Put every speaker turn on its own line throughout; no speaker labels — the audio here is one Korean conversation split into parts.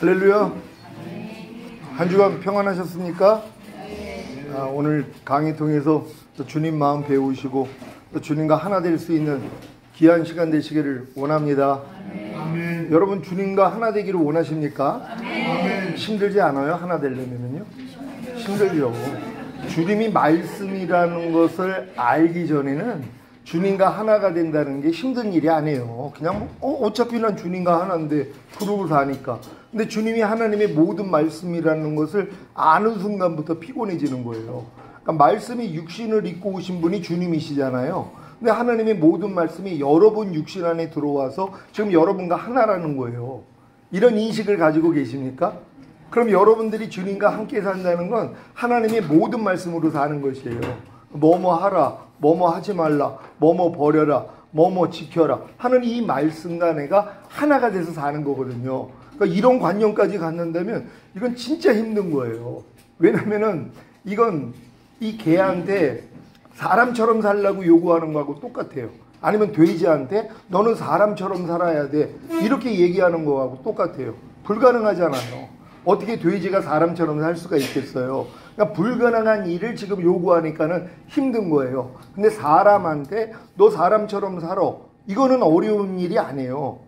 할렐루야. 한 주간 평안하셨습니까? 오늘 강의 통해서 또 주님 마음 배우시고 또 주님과 하나 될 수 있는 귀한 시간 되시기를 원합니다. 아멘. 여러분 주님과 하나 되기를 원하십니까? 아멘. 힘들지 않아요? 하나 되려면요? 힘들죠. 주님이 말씀이라는 것을 알기 전에는 주님과 하나가 된다는 게 힘든 일이 아니에요. 그냥 어차피 난 주님과 하나인데 그러고 사니까. 근데 주님이 하나님의 모든 말씀이라는 것을 아는 순간부터 피곤해지는 거예요. 그러니까 말씀이 육신을 입고 오신 분이 주님이시잖아요. 근데 하나님의 모든 말씀이 여러분 육신 안에 들어와서 지금 여러분과 하나라는 거예요. 이런 인식을 가지고 계십니까? 그럼 여러분들이 주님과 함께 산다는 건 하나님의 모든 말씀으로 사는 것이에요. 뭐뭐 하라, 뭐뭐 하지 말라, 뭐뭐 버려라, 뭐뭐 지켜라 하는 이 말씀과 내가 하나가 돼서 사는 거거든요. 그러니까 이런 관념까지 갖는다면 이건 진짜 힘든 거예요. 왜냐면은 이건 이 개한테 사람처럼 살라고 요구하는 거하고 똑같아요. 아니면 돼지한테 너는 사람처럼 살아야 돼 이렇게 얘기하는 거하고 똑같아요. 불가능하잖아요. 어떻게 돼지가 사람처럼 살 수가 있겠어요? 그러니까 불가능한 일을 지금 요구하니까는 힘든 거예요. 근데 사람한테 너 사람처럼 살아. 이거는 어려운 일이 아니에요.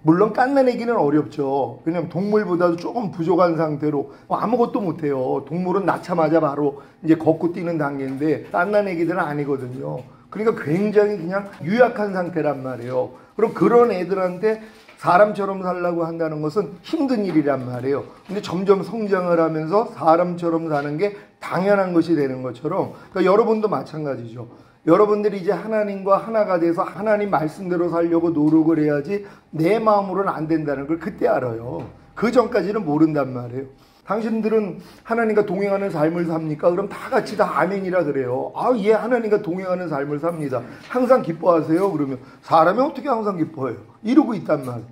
물론 깐나내기는 어렵죠. 왜냐면 동물보다도 조금 부족한 상태로 아무것도 못해요. 동물은 낳자마자 바로 이제 걷고 뛰는 단계인데 깐나내기들은 아니거든요. 그러니까 굉장히 그냥 유약한 상태란 말이에요. 그럼 그런 애들한테 사람처럼 살라고 한다는 것은 힘든 일이란 말이에요. 근데 점점 성장을 하면서 사람처럼 사는 게 당연한 것이 되는 것처럼 그러니까 여러분도 마찬가지죠. 여러분들이 이제 하나님과 하나가 돼서 하나님 말씀대로 살려고 노력을 해야지 내 마음으로는 안 된다는 걸 그때 알아요. 그 전까지는 모른단 말이에요. 당신들은 하나님과 동행하는 삶을 삽니까? 그럼 다 같이 다 아멘이라 그래요. 예, 하나님과 동행하는 삶을 삽니다. 항상 기뻐하세요? 그러면 사람이 어떻게 항상 기뻐해요? 이러고 있단 말이에요.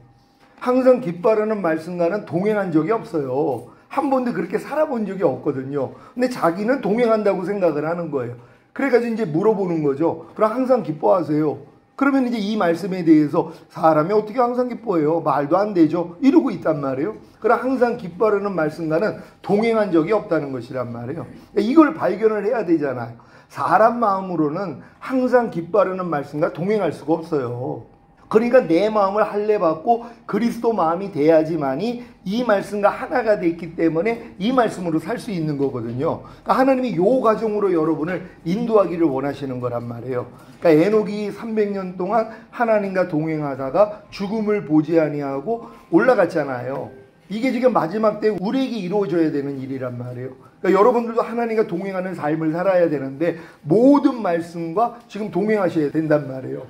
항상 기뻐하라는 말씀과는 동행한 적이 없어요. 한 번도 그렇게 살아본 적이 없거든요. 근데 자기는 동행한다고 생각을 하는 거예요. 그래가지고 이제 물어보는 거죠. 그럼 항상 기뻐하세요? 그러면 이제 이 말씀에 대해서 사람이 어떻게 항상 기뻐해요? 말도 안 되죠. 이러고 있단 말이에요. 그럼 항상 기뻐하라는 말씀과는 동행한 적이 없다는 것이란 말이에요. 이걸 발견을 해야 되잖아요. 사람 마음으로는 항상 기뻐하라는 말씀과 동행할 수가 없어요. 그러니까 내 마음을 할례받고 그리스도 마음이 돼야지만이 이 말씀과 하나가 됐기 때문에 이 말씀으로 살 수 있는 거거든요. 그러니까 하나님이 요 과정으로 여러분을 인도하기를 원하시는 거란 말이에요. 그러니까 에녹이 300년 동안 하나님과 동행하다가 죽음을 보지 아니하고 올라갔잖아요. 이게 지금 마지막 때 우리에게 이루어져야 되는 일이란 말이에요. 그러니까 여러분들도 하나님과 동행하는 삶을 살아야 되는데 모든 말씀과 지금 동행하셔야 된단 말이에요.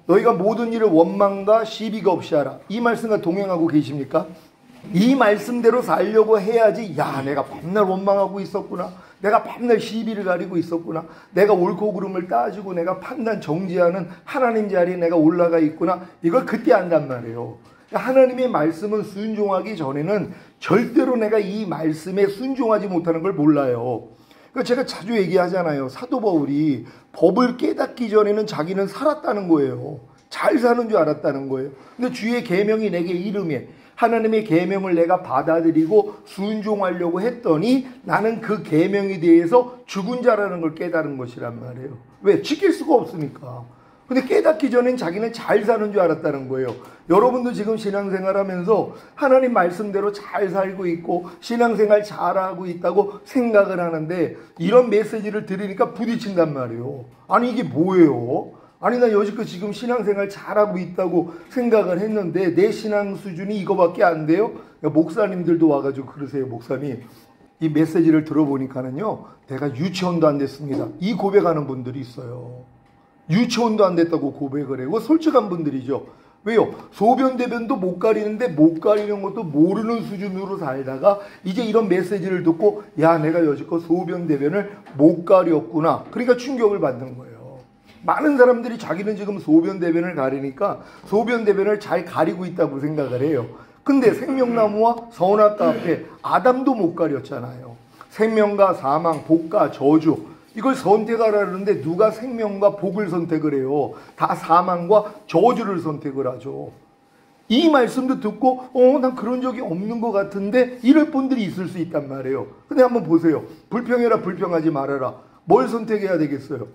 너희가 모든 일을 원망과 시비가 없이 하라. 이 말씀과 동행하고 계십니까? 이 말씀대로 살려고 해야지 내가 밤날 원망하고 있었구나. 내가 밤날 시비를 가리고 있었구나. 내가 옳고 그름을 따지고 내가 판단 정지하는 하나님 자리에 내가 올라가 있구나. 이걸 그때 안단 말이에요. 하나님의 말씀은 순종하기 전에는 절대로 내가 이 말씀에 순종하지 못하는 걸 몰라요. 그러니까 제가 자주 얘기하잖아요. 사도 바울이 법을 깨닫기 전에는 자기는 살았다는 거예요. 잘 사는 줄 알았다는 거예요. 근데 주의 계명이 내게 이름에 하나님의 계명을 내가 받아들이고 순종하려고 했더니 나는 그 계명에 대해서 죽은 자라는 걸 깨달은 것이란 말이에요. 왜? 지킬 수가 없으니까. 근데 깨닫기 전엔 자기는 잘 사는 줄 알았다는 거예요. 여러분도 지금 신앙생활 하면서 하나님 말씀대로 잘 살고 있고 신앙생활 잘하고 있다고 생각을 하는데 이런 메시지를 들으니까 부딪힌단 말이에요. 아니 이게 뭐예요? 아니 나 여지껏 지금 신앙생활 잘하고 있다고 생각을 했는데 내 신앙 수준이 이거밖에 안 돼요? 목사님들도 와가지고 그러세요. 목사님 이 메시지를 들어보니까는요 내가 유치원도 안 됐습니다. 이 고백하는 분들이 있어요. 유치원도 안 됐다고 고백을 해요. 솔직한 분들이죠. 왜요? 소변대변도 못 가리는데 못 가리는 것도 모르는 수준으로 살다가 이제 이런 메시지를 듣고 내가 여지껏 소변대변을 못 가렸구나. 그러니까 충격을 받는 거예요. 많은 사람들이 자기는 지금 소변대변을 가리니까 소변대변을 잘 가리고 있다고 생각을 해요. 근데 생명나무와 선악과 앞에 아담도 못 가렸잖아요. 생명과 사망, 복과 저주 이걸 선택하라는데 누가 생명과 복을 선택을 해요? 다 사망과 저주를 선택을 하죠. 이 말씀도 듣고 난 그런 적이 없는 것 같은데 이럴 분들이 있을 수 있단 말이에요. 근데 한번 보세요. 불평해라 불평하지 말아라. 뭘 선택해야 되겠어요?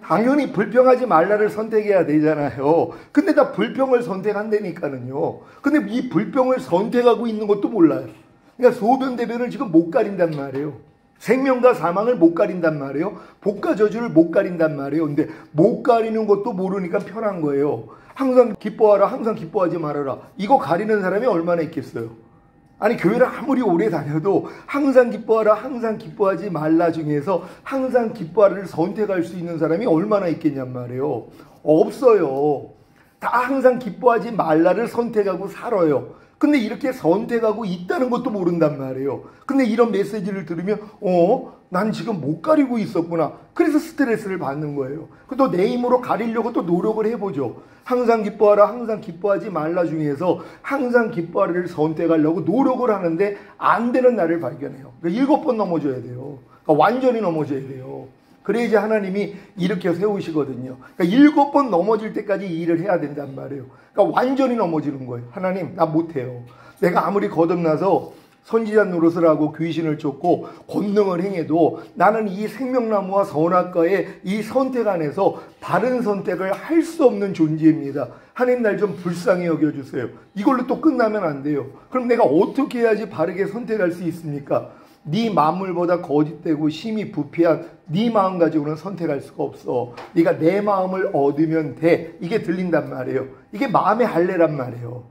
당연히 불평하지 말라를 선택해야 되잖아요. 근데 다 불평을 선택한다니까는요. 근데 이 불평을 선택하고 있는 것도 몰라요. 그러니까 소변대변을 지금 못 가린단 말이에요. 생명과 사망을 못 가린단 말이에요. 복과 저주를 못 가린단 말이에요. 근데 못 가리는 것도 모르니까 편한 거예요. 항상 기뻐하라, 항상 기뻐하지 말아라. 이거 가리는 사람이 얼마나 있겠어요? 아니, 교회를 아무리 오래 다녀도 항상 기뻐하라, 항상 기뻐하지 말라 중에서 항상 기뻐하라를 선택할 수 있는 사람이 얼마나 있겠냔 말이에요. 없어요. 다 항상 기뻐하지 말라를 선택하고 살아요. 근데 이렇게 선택하고 있다는 것도 모른단 말이에요. 근데 이런 메시지를 들으면 난 지금 못 가리고 있었구나. 그래서 스트레스를 받는 거예요. 또 내 힘으로 가리려고 또 노력을 해보죠. 항상 기뻐하라, 항상 기뻐하지 말라 중에서 항상 기뻐하라를 선택하려고 노력을 하는데 안 되는 날을 발견해요. 그러니까 7번 넘어져야 돼요. 그러니까 완전히 넘어져야 돼요. 그래야지 하나님이 일으켜 세우시거든요. 그러니까 7번 넘어질 때까지 일을 해야 된단 말이에요. 그러니까 완전히 넘어지는 거예요. 하나님, 나 못해요. 내가 아무리 거듭나서 선지자 노릇을 하고 귀신을 쫓고 권능을 행해도 나는 이 생명나무와 선악과의 이 선택 안에서 바른 선택을 할 수 없는 존재입니다. 하나님, 날 좀 불쌍히 여겨주세요. 이걸로 또 끝나면 안 돼요. 그럼 내가 어떻게 해야지 바르게 선택할 수 있습니까? 네 만물보다 거짓되고 심히 부패한 네 마음 가지고는 선택할 수가 없어. 네가 내 마음을 얻으면 돼. 이게 들린단 말이에요. 이게 마음의 할례란 말이에요.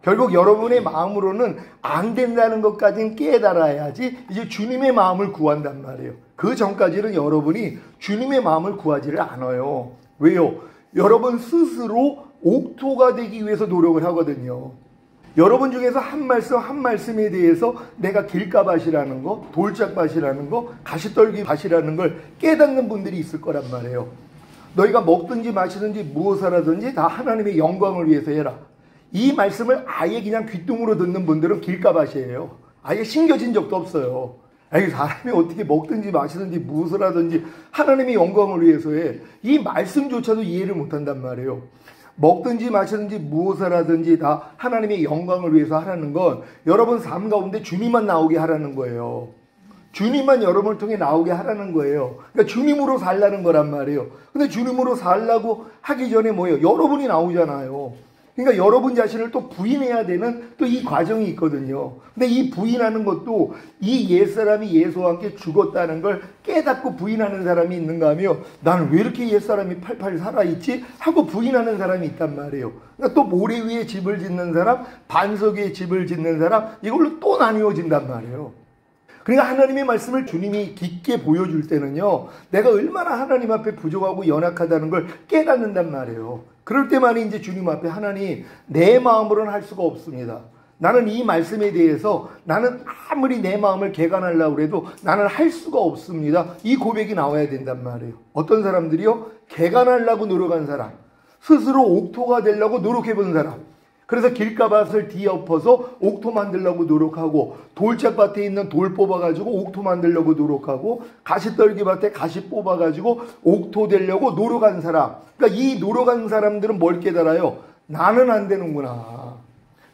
결국 여러분의 마음으로는 안 된다는 것까지는 깨달아야지 이제 주님의 마음을 구한단 말이에요. 그 전까지는 여러분이 주님의 마음을 구하지를 않아요. 왜요? 여러분 스스로 옥토가 되기 위해서 노력을 하거든요. 여러분 중에서 한 말씀 한 말씀에 대해서 내가 길가밭이라는 거, 돌짝밭이라는 거, 가시떨기밭이라는 걸 깨닫는 분들이 있을 거란 말이에요. 너희가 먹든지 마시든지 무엇을 하든지 다 하나님의 영광을 위해서 해라. 이 말씀을 아예 그냥 귓등으로 듣는 분들은 길가밭이에요. 아예 신겨진 적도 없어요. 아니, 사람이 어떻게 먹든지 마시든지 무엇을 하든지 하나님의 영광을 위해서 해. 이 말씀조차도 이해를 못한단 말이에요. 먹든지 마시든지 무엇을 하든지 다 하나님의 영광을 위해서 하라는 건 여러분 삶 가운데 주님만 나오게 하라는 거예요. 주님만 여러분을 통해 나오게 하라는 거예요. 그러니까 주님으로 살라는 거란 말이에요. 근데 주님으로 살라고 하기 전에 뭐예요? 여러분이 나오잖아요. 그러니까 여러분 자신을 또 부인해야 되는 또 이 과정이 있거든요. 근데 이 부인하는 것도 이 옛사람이 예수와 함께 죽었다는 걸 깨닫고 부인하는 사람이 있는가 하며 나는 왜 이렇게 옛사람이 팔팔 살아있지? 하고 부인하는 사람이 있단 말이에요. 그러니까 또 모래 위에 집을 짓는 사람, 반석 위에 집을 짓는 사람, 이걸로 또 나뉘어진단 말이에요. 그러니까 하나님의 말씀을 주님이 깊게 보여줄 때는요, 내가 얼마나 하나님 앞에 부족하고 연약하다는 걸 깨닫는단 말이에요. 그럴 때만 이제 주님 앞에 하나님, 내 마음으로는 할 수가 없습니다. 나는 이 말씀에 대해서 나는 아무리 내 마음을 개간하려고 해도 나는 할 수가 없습니다. 이 고백이 나와야 된단 말이에요. 어떤 사람들이요? 개간하려고 노력한 사람, 스스로 옥토가 되려고 노력해본 사람, 그래서 길가밭을 뒤엎어서 옥토 만들려고 노력하고 돌짝밭에 있는 돌 뽑아가지고 옥토 만들려고 노력하고 가시떨기밭에 가시 뽑아가지고 옥토 되려고 노력한 사람. 그러니까 이 노력한 사람들은 뭘 깨달아요? 나는 안 되는구나.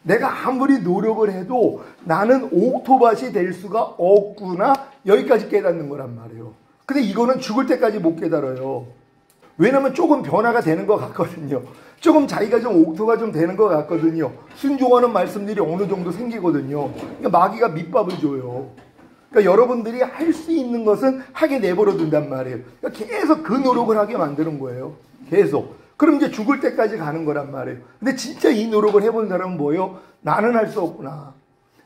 내가 아무리 노력을 해도 나는 옥토밭이 될 수가 없구나. 여기까지 깨닫는 거란 말이에요. 근데 이거는 죽을 때까지 못 깨달아요. 왜냐면 조금 변화가 되는 것 같거든요. 조금 자기가 좀 옥토가 좀 되는 것 같거든요. 순종하는 말씀들이 어느 정도 생기거든요. 그러니까 마귀가 밑밥을 줘요. 그러니까 여러분들이 할 수 있는 것은 하게 내버려 둔단 말이에요. 그러니까 계속 그 노력을 하게 만드는 거예요. 계속. 그럼 이제 죽을 때까지 가는 거란 말이에요. 근데 진짜 이 노력을 해본 사람은 뭐예요? 나는 할 수 없구나.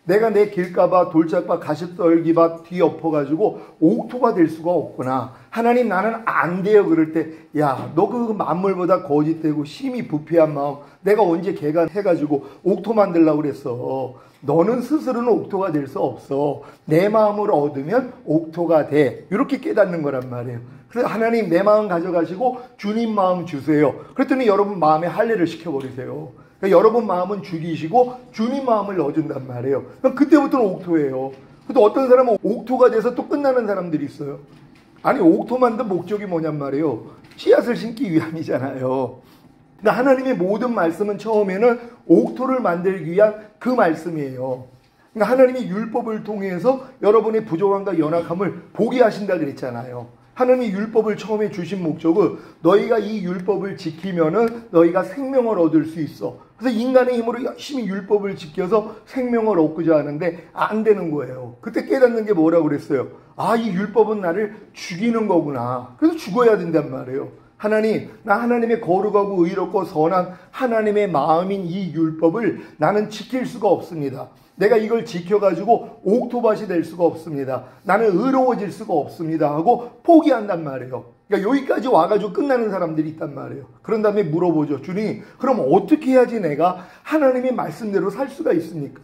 내가 내 길가밭, 돌짝밭, 가시떨기밭 뒤엎어가지고 옥토가 될 수가 없구나. 하나님, 나는 안 돼요. 그럴 때, 야, 너 그 만물보다 거짓되고 심히 부패한 마음, 내가 언제 개간해가지고 옥토 만들려고 그랬어. 너는 스스로는 옥토가 될 수 없어. 내 마음을 얻으면 옥토가 돼. 이렇게 깨닫는 거란 말이에요. 그래서 하나님, 내 마음 가져가시고 주님 마음 주세요. 그랬더니 여러분 마음에 할례를 시켜버리세요. 그러니까 여러분 마음은 죽이시고 주님 마음을 넣어준단 말이에요. 그럼 그때부터는 옥토예요. 근데 어떤 사람은 옥토가 돼서 또 끝나는 사람들이 있어요. 아니, 옥토 만든 목적이 뭐냔 말이에요. 씨앗을 심기 위함이잖아요. 그러니까 하나님의 모든 말씀은 처음에는 옥토를 만들기 위한 그 말씀이에요. 그러니까 하나님이 율법을 통해서 여러분의 부족함과 연약함을 보게 하신다 그랬잖아요. 하나님이 율법을 처음에 주신 목적은 너희가 이 율법을 지키면은 너희가 생명을 얻을 수 있어. 그래서 인간의 힘으로 열심히 율법을 지켜서 생명을 얻고자 하는데 안 되는 거예요. 그때 깨닫는 게 뭐라고 그랬어요? 아, 이 율법은 나를 죽이는 거구나. 그래서 죽어야 된단 말이에요. 하나님, 나 하나님의 거룩하고 의롭고 선한 하나님의 마음인 이 율법을 나는 지킬 수가 없습니다. 내가 이걸 지켜가지고 옥토밭이 될 수가 없습니다. 나는 의로워질 수가 없습니다 하고 포기한단 말이에요. 그러니까 여기까지 와가지고 끝나는 사람들이 있단 말이에요. 그런 다음에 물어보죠. 주님, 그럼 어떻게 해야지 내가 하나님의 말씀대로 살 수가 있습니까?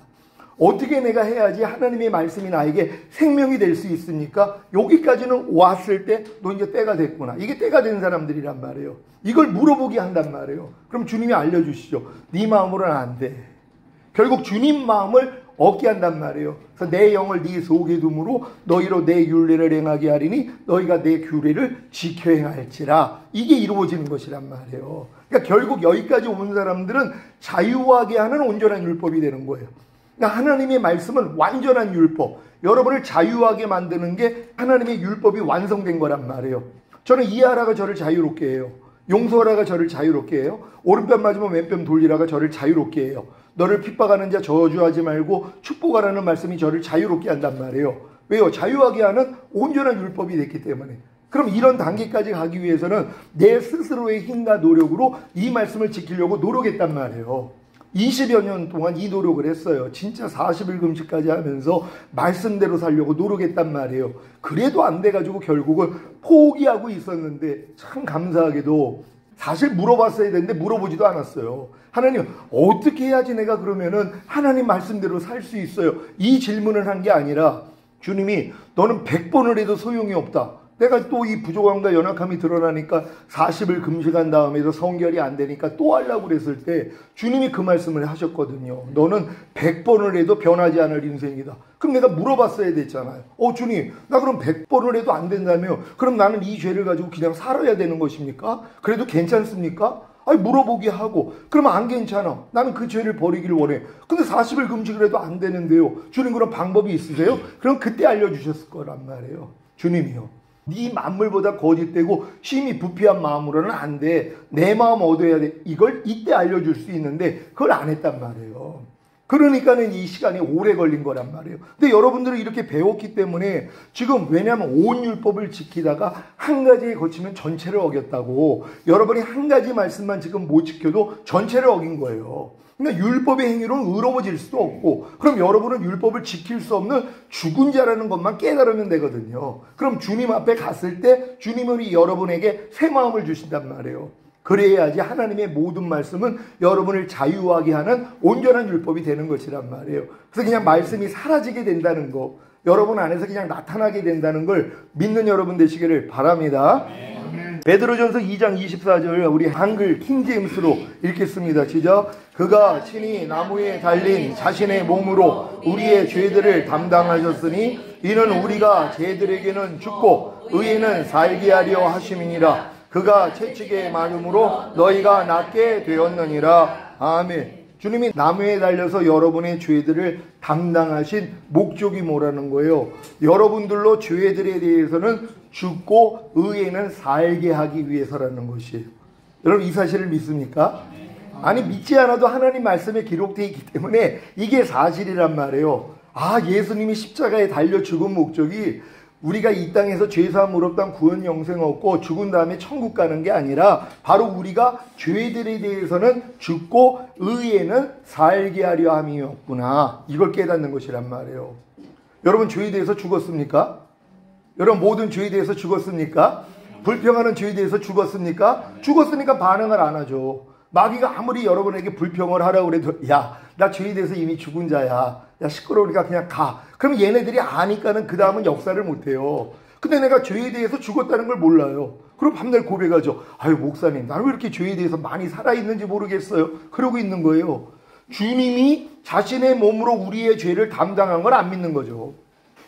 어떻게 내가 해야지 하나님의 말씀이 나에게 생명이 될 수 있습니까? 여기까지는 왔을 때 너 이제 때가 됐구나. 이게 때가 된 사람들이란 말이에요. 이걸 물어보게 한단 말이에요. 그럼 주님이 알려주시죠. 네 마음으로는 안 돼. 결국 주님 마음을 얻게 한단 말이에요. 그래서 내 영을 네 속에 둠으로 너희로 내 율례를 행하게 하리니 너희가 내 규례를 지켜 행할지라. 이게 이루어지는 것이란 말이에요. 그러니까 결국 여기까지 온 사람들은 자유하게 하는 온전한 율법이 되는 거예요. 그러니까 하나님의 말씀은 완전한 율법, 여러분을 자유하게 만드는 게 하나님의 율법이 완성된 거란 말이에요. 저는 이해하라가 저를 자유롭게 해요. 용서하라가 저를 자유롭게 해요. 오른편 맞으면 왼편 돌리라가 저를 자유롭게 해요. 너를 핍박하는 자 저주하지 말고 축복하라는 말씀이 저를 자유롭게 한단 말이에요. 왜요? 자유하게 하는 온전한 율법이 됐기 때문에. 그럼 이런 단계까지 가기 위해서는 내 스스로의 힘과 노력으로 이 말씀을 지키려고 노력했단 말이에요. 20여 년 동안 이 노력을 했어요. 진짜 40일 금식까지 하면서 말씀대로 살려고 노력했단 말이에요. 그래도 안 돼가지고 결국은 포기하고 있었는데 참 감사하게도 사실 물어봤어야 되는데 물어보지도 않았어요. 하나님, 어떻게 해야지 내가 그러면은 하나님 말씀대로 살 수 있어요? 이 질문을 한 게 아니라 주님이 너는 100번을 해도 소용이 없다. 내가 또 이 부족함과 연약함이 드러나니까 40을 금식한 다음에도 성결이 안 되니까 또 하려고 그랬을 때 주님이 그 말씀을 하셨거든요. 너는 100번을 해도 변하지 않을 인생이다. 그럼 내가 물어봤어야 됐잖아요. 주님, 나 그럼 100번을 해도 안 된다며 그럼 나는 이 죄를 가지고 그냥 살아야 되는 것입니까? 그래도 괜찮습니까? 아니, 물어보게 하고 그러면 안 괜찮아. 나는 그 죄를 버리기를 원해. 근데 40일 금식을 해도 안 되는데요. 주님, 그런 방법이 있으세요? 그럼 그때 알려주셨을 거란 말이에요. 주님이요. 네 만물보다 거짓되고 심히 부패한 마음으로는 안 돼. 내 마음 얻어야 돼. 이걸 이때 알려줄 수 있는데 그걸 안 했단 말이에요. 그러니까는 이 시간이 오래 걸린 거란 말이에요. 근데 여러분들은 이렇게 배웠기 때문에 지금 왜냐하면 온 율법을 지키다가 한 가지에 거치면 전체를 어겼다고 여러분이 한 가지 말씀만 지금 못 지켜도 전체를 어긴 거예요. 그러니까 율법의 행위로는 의로워질 수도 없고 그럼 여러분은 율법을 지킬 수 없는 죽은 자라는 것만 깨달으면 되거든요. 그럼 주님 앞에 갔을 때 주님은 여러분에게 새 마음을 주신단 말이에요. 그래야지 하나님의 모든 말씀은 여러분을 자유하게 하는 온전한 율법이 되는 것이란 말이에요. 그래서 그냥 말씀이 사라지게 된다는 거, 여러분 안에서 그냥 나타나게 된다는 걸 믿는 여러분 되시기를 바랍니다. 베드로전서 2장 24절 우리 한글 킹제임스로 읽겠습니다. 시작. 그가 친히 나무에 달린 자신의 몸으로 우리의 죄들을 담당하셨으니 이는 우리가 죄들에게는 죽고 의에는 살게 하려 하심이니라. 그가 채찍에 맞음으로 너희가 낫게 되었느니라. 아멘. 주님이 나무에 달려서 여러분의 죄들을 담당하신 목적이 뭐라는 거예요? 여러분들로 죄들에 대해서는 죽고 의에는 살게 하기 위해서라는 것이에요. 여러분 이 사실을 믿습니까? 아니 믿지 않아도 하나님 말씀에 기록되어 있기 때문에 이게 사실이란 말이에요. 예수님이 십자가에 달려 죽은 목적이 우리가 이 땅에서 죄사함을 얻던 구원 영생 얻고 죽은 다음에 천국 가는 게 아니라 바로 우리가 죄들에 대해서는 죽고 의에는 살게 하려 함이었구나. 이걸 깨닫는 것이란 말이에요. 여러분 죄에 대해서 죽었습니까? 여러분 모든 죄에 대해서 죽었습니까? 불평하는 죄에 대해서 죽었습니까? 죽었으니까 반응을 안 하죠. 마귀가 아무리 여러분에게 불평을 하라고 그래도 야, 나 죄에 대해서 이미 죽은 자야. 야, 시끄러우니까 그냥 가. 그럼 얘네들이 아니까는 그 다음은 역사를 못해요. 근데 내가 죄에 대해서 죽었다는 걸 몰라요. 그럼 밤날 고백하죠. 아유 목사님, 나는 왜 이렇게 죄에 대해서 많이 살아있는지 모르겠어요. 그러고 있는 거예요. 주님이 자신의 몸으로 우리의 죄를 담당한 걸 안 믿는 거죠.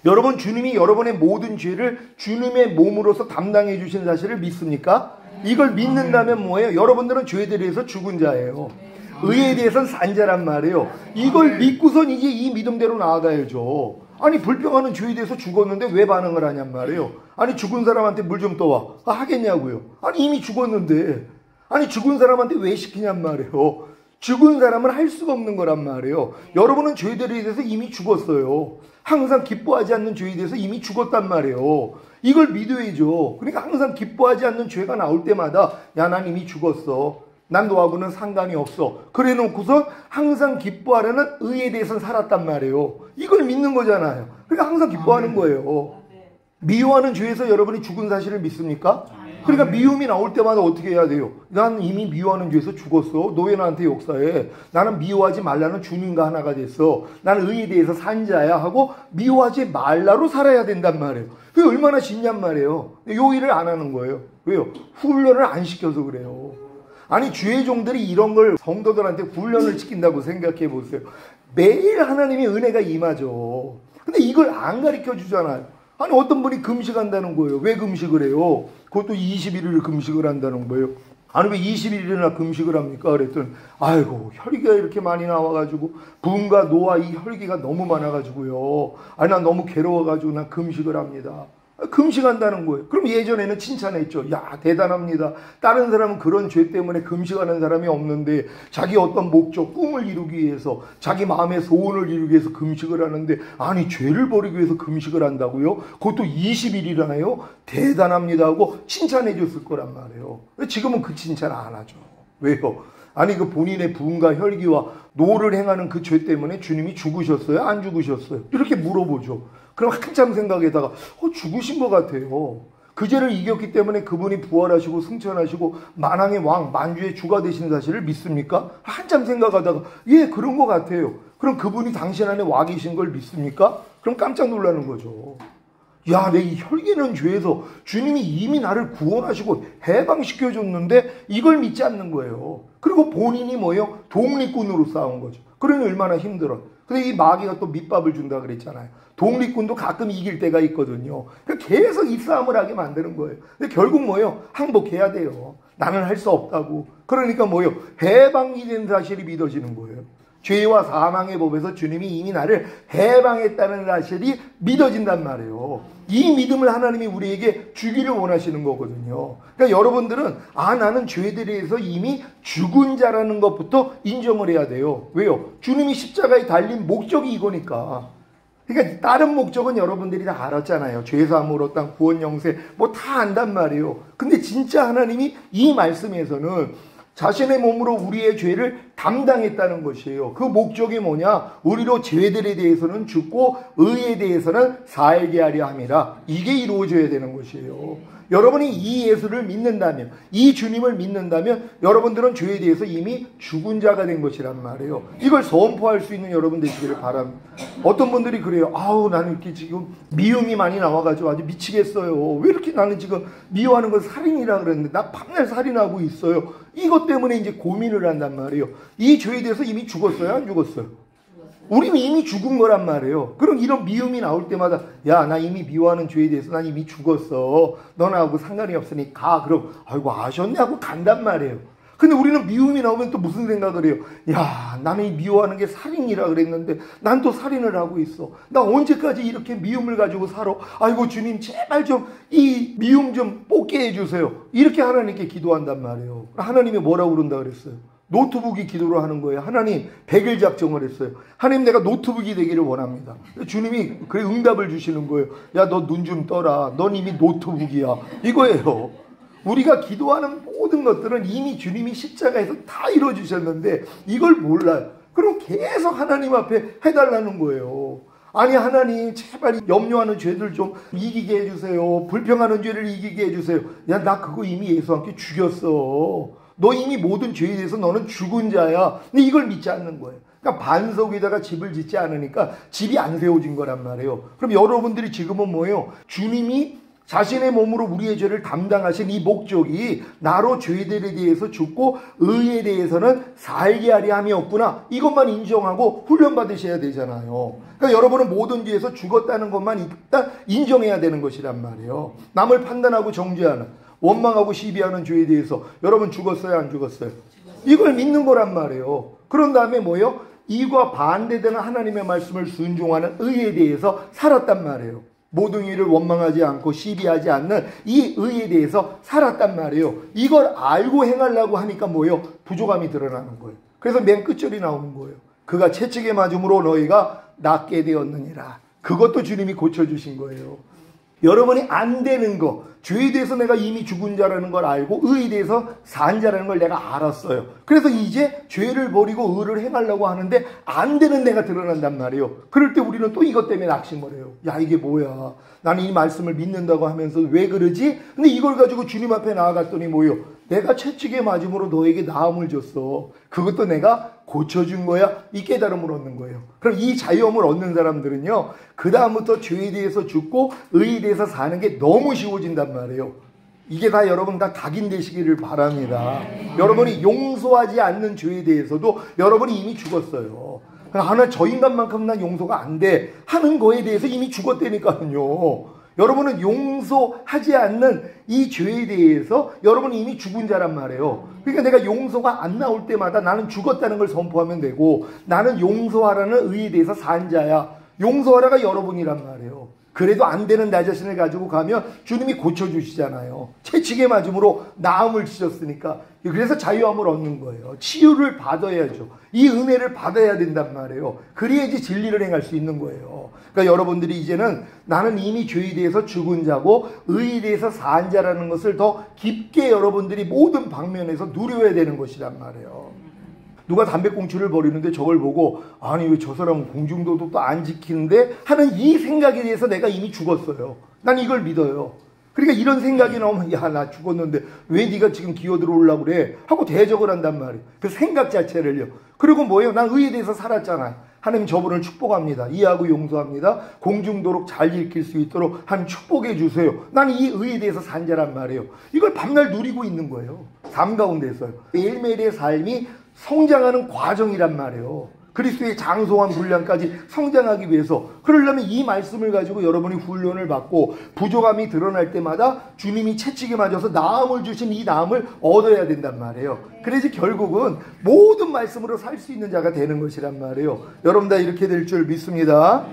여러분, 주님이 여러분의 모든 죄를 주님의 몸으로서 담당해 주신 사실을 믿습니까? 이걸 믿는다면 뭐예요? 여러분들은 죄에 대해서 죽은 자예요. 의에 대해서는 산 자란 말이에요. 이걸 믿고선 이제 이 믿음대로 나아가야죠. 아니, 불평하는 죄에 대해서 죽었는데 왜 반응을 하냔 말이에요. 아니, 죽은 사람한테 물 좀 떠와. 하겠냐고요. 아니, 이미 죽었는데. 아니, 죽은 사람한테 왜 시키냔 말이에요. 죽은 사람은 할 수가 없는 거란 말이에요. 여러분은 죄들에 대해서 이미 죽었어요. 항상 기뻐하지 않는 죄에 대해서 이미 죽었단 말이에요. 이걸 믿어야죠. 그러니까 항상 기뻐하지 않는 죄가 나올 때마다 야, 난 이미 죽었어. 난 너하고는 상관이 없어. 그래 놓고서 항상 기뻐하려는 의에 대해서는 살았단 말이에요. 이걸 믿는 거잖아요. 그러니까 항상 기뻐하는 거예요. 미워하는 죄에서 여러분이 죽은 사실을 믿습니까? 그러니까 미움이 나올 때마다 어떻게 해야 돼요? 난 이미 미워하는 죄에서 죽었어. 너 왜 나한테 역사해? 나는 미워하지 말라는 주님과 하나가 됐어. 나는 의에 대해서 산 자야 하고 미워하지 말라로 살아야 된단 말이에요. 그게 얼마나 쉽냔 말이에요. 요 일을 안 하는 거예요. 왜요? 훈련을 안 시켜서 그래요. 아니, 주의 종들이 이런 걸 성도들한테 훈련을 시킨다고 생각해 보세요. 매일 하나님의 은혜가 임하죠. 근데 이걸 안 가르쳐 주잖아요. 아니, 어떤 분이 금식한다는 거예요. 왜 금식을 해요? 그것도 21일을 금식을 한다는 거예요. 아니, 왜 21일이나 금식을 합니까? 그랬더니 아이고, 혈기가 이렇게 많이 나와가지고 분과 노와 이 혈기가 너무 많아가지고요. 아니, 난 너무 괴로워가지고 난 금식을 합니다. 금식한다는 거예요. 그럼 예전에는 칭찬했죠. 야, 대단합니다. 다른 사람은 그런 죄 때문에 금식하는 사람이 없는데 자기 어떤 목적, 꿈을 이루기 위해서, 자기 마음의 소원을 이루기 위해서 금식을 하는데, 아니, 죄를 버리기 위해서 금식을 한다고요? 그것도 20일이라나요? 대단합니다 하고 칭찬해 줬을 거란 말이에요. 지금은 그 칭찬 안 하죠. 왜요? 아니, 그 본인의 분과 혈기와 노를 행하는 그 죄 때문에 주님이 죽으셨어요? 안 죽으셨어요? 이렇게 물어보죠. 그럼 한참 생각에다가 죽으신 것 같아요. 그 죄를 이겼기 때문에 그분이 부활하시고 승천하시고 만왕의 왕, 만주의 주가 되신 사실을 믿습니까? 한참 생각하다가 예, 그런 것 같아요. 그럼 그분이 당신 안에 와 계신 걸 믿습니까? 그럼 깜짝 놀라는 거죠. 야, 내 이 혈기는 죄에서 주님이 이미 나를 구원하시고 해방시켜줬는데 이걸 믿지 않는 거예요. 그리고 본인이 뭐예요? 독립군으로 싸운 거죠. 그러니 얼마나 힘들어. 근데 이 마귀가 또 밑밥을 준다 그랬잖아요. 독립군도 가끔 이길 때가 있거든요. 그러니까 계속 이 싸움을 하게 만드는 거예요. 근데 결국 뭐예요? 항복해야 돼요. 나는 할 수 없다고. 그러니까 뭐예요? 해방이 된 사실이 믿어지는 거예요. 죄와 사망의 법에서 주님이 이미 나를 해방했다는 사실이 믿어진단 말이에요. 이 믿음을 하나님이 우리에게 주기를 원하시는 거거든요. 그러니까 여러분들은 나는 죄에 대해서 이미 죽은 자라는 것부터 인정을 해야 돼요. 왜요? 주님이 십자가에 달린 목적이 이거니까. 그러니까 다른 목적은 여러분들이 다 알았잖아요. 죄사함을 얻다, 구원 영생 뭐 다 안단 말이에요. 근데 진짜 하나님이 이 말씀에서는 자신의 몸으로 우리의 죄를 담당했다는 것이에요. 그 목적이 뭐냐? 우리로 죄들에 대해서는 죽고 의에 대해서는 살게 하려 함이라. 이게 이루어져야 되는 것이에요. 여러분이 이 예수를 믿는다면, 이 주님을 믿는다면 여러분들은 죄에 대해서 이미 죽은 자가 된 것이란 말이에요. 이걸 선포할 수 있는 여러분 되시기를 바랍니다. 어떤 분들이 그래요. 아우, 나는 이렇게 지금 미움이 많이 나와가지고 아주 미치겠어요. 왜 이렇게 나는 지금 미워하는 건 살인이라 그랬는데 나 밤낮 살인하고 있어요. 이것 때문에 이제 고민을 한단 말이에요. 이 죄에 대해서 이미 죽었어요? 안 죽었어요? 우리는 이미 죽은 거란 말이에요. 그럼 이런 미움이 나올 때마다 야, 나 이미 미워하는 죄에 대해서 난 이미 죽었어. 너나하고 상관이 없으니 가. 그럼 아이고 아셨네 하고 간단 말이에요. 근데 우리는 미움이 나오면 또 무슨 생각을 해요? 야, 나는 이 미워하는 게 살인이라 그랬는데 난 또 살인을 하고 있어. 나 언제까지 이렇게 미움을 가지고 살아? 아이고 주님 제발 좀 이 미움 좀 뽑게 해주세요. 이렇게 하나님께 기도한단 말이에요. 하나님이 뭐라고 그런다 그랬어요? 노트북이 기도를 하는 거예요. 하나님 100일 작정을 했어요. 하나님 내가 노트북이 되기를 원합니다. 주님이 그래 응답을 주시는 거예요. 야, 너 눈 좀 떠라. 넌 이미 노트북이야. 이거예요. 우리가 기도하는 모든 것들은 이미 주님이 십자가에서 다 이루어주셨는데 이걸 몰라요. 그럼 계속 하나님 앞에 해달라는 거예요. 아니 하나님 제발 염려하는 죄들 좀 이기게 해주세요. 불평하는 죄를 이기게 해주세요. 야, 나 그거 이미 예수와 함께 죽였어. 너 이미 모든 죄에 대해서 너는 죽은 자야. 근데 이걸 믿지 않는 거예요. 그러니까 반석 위에다가 집을 짓지 않으니까 집이 안 세워진 거란 말이에요. 그럼 여러분들이 지금은 뭐예요? 주님이 자신의 몸으로 우리의 죄를 담당하신 이 목적이 나로 죄들에 대해서 죽고 의에 대해서는 살게 하려 함이었구나. 이것만 인정하고 훈련받으셔야 되잖아요. 그러니까 여러분은 모든 죄에서 죽었다는 것만 일단 인정해야 되는 것이란 말이에요. 남을 판단하고 정죄하는, 원망하고 시비하는 죄에 대해서 여러분 죽었어요, 안 죽었어요? 이걸 믿는 거란 말이에요. 그런 다음에 뭐예요? 이와 반대되는 하나님의 말씀을 순종하는 의에 대해서 살았단 말이에요. 모든 일을 원망하지 않고 시비하지 않는 이 의에 대해서 살았단 말이에요. 이걸 알고 행하려고 하니까 뭐예요? 부족함이 드러나는 거예요. 그래서 맨 끝절이 나오는 거예요. 그가 채찍에 맞음으로 너희가 낫게 되었느니라. 그것도 주님이 고쳐주신 거예요. 여러분이 안 되는 거, 죄에 대해서 내가 이미 죽은 자라는 걸 알고 의에 대해서 산 자라는 걸 내가 알았어요. 그래서 이제 죄를 버리고 의를 행하려고 하는데 안 되는 내가 드러난단 말이에요. 그럴 때 우리는 또 이것 때문에 낙심을 해요. 야, 이게 뭐야. 나는 이 말씀을 믿는다고 하면서 왜 그러지? 근데 이걸 가지고 주님 앞에 나아갔더니 뭐예요? 내가 채찍에 맞음으로 너에게 나음을 줬어. 그것도 내가 고쳐준 거야. 이 깨달음을 얻는 거예요. 그럼 이 자유함을 얻는 사람들은요, 그 다음부터 죄에 대해서 죽고 의에 대해서 사는 게 너무 쉬워진단 말이에요. 이게 다 여러분 다 각인되시기를 바랍니다. 여러분이 용서하지 않는 죄에 대해서도 여러분이 이미 죽었어요. 하나 저 인간만큼 난 용서가 안 돼 하는 거에 대해서 이미 죽었다니까요. 여러분은 용서하지 않는 이 죄에 대해서 여러분은 이미 죽은 자란 말이에요. 그러니까 내가 용서가 안 나올 때마다 나는 죽었다는 걸 선포하면 되고, 나는 용서하라는 의에 대해서 산 자야. 용서하라가 여러분이란 말이에요. 그래도 안 되는 나 자신을 가지고 가면 주님이 고쳐주시잖아요. 채찍에 맞음으로 나음을 주셨으니까. 그래서 자유함을 얻는 거예요. 치유를 받아야죠. 이 은혜를 받아야 된단 말이에요. 그래야지 진리를 행할 수 있는 거예요. 그러니까 여러분들이 이제는 나는 이미 죄에 대해서 죽은 자고 의에 대해서 산 자라는 것을 더 깊게 여러분들이 모든 방면에서 누려야 되는 것이란 말이에요. 누가 담배꽁초를 버리는데 저걸 보고 아니 왜 저 사람은 공중도도 또 안 지키는데 하는 이 생각에 대해서 내가 이미 죽었어요. 난 이걸 믿어요. 그러니까 이런 생각이 나오면 야, 나 죽었는데 왜 네가 지금 기어들어오려고 그래? 하고 대적을 한단 말이에요. 그 생각 자체를요. 그리고 뭐예요? 난 의에 대해서 살았잖아요. 하나님 저분을 축복합니다. 이해하고 용서합니다. 공중도록 잘 지킬 수 있도록 한 축복해 주세요. 나는 이 의에 대해서 산 자란 말이에요. 이걸 밤날 누리고 있는 거예요. 삶 가운데서요. 매일매일의 삶이 성장하는 과정이란 말이에요. 그리스도의 장성한 분량까지 성장하기 위해서, 그러려면 이 말씀을 가지고 여러분이 훈련을 받고 부족함이 드러날 때마다 주님이 채찍에 맞아서 나음을 주신 이 나음을 얻어야 된단 말이에요. 그래서 결국은 모든 말씀으로 살 수 있는 자가 되는 것이란 말이에요. 여러분 다 이렇게 될 줄 믿습니다.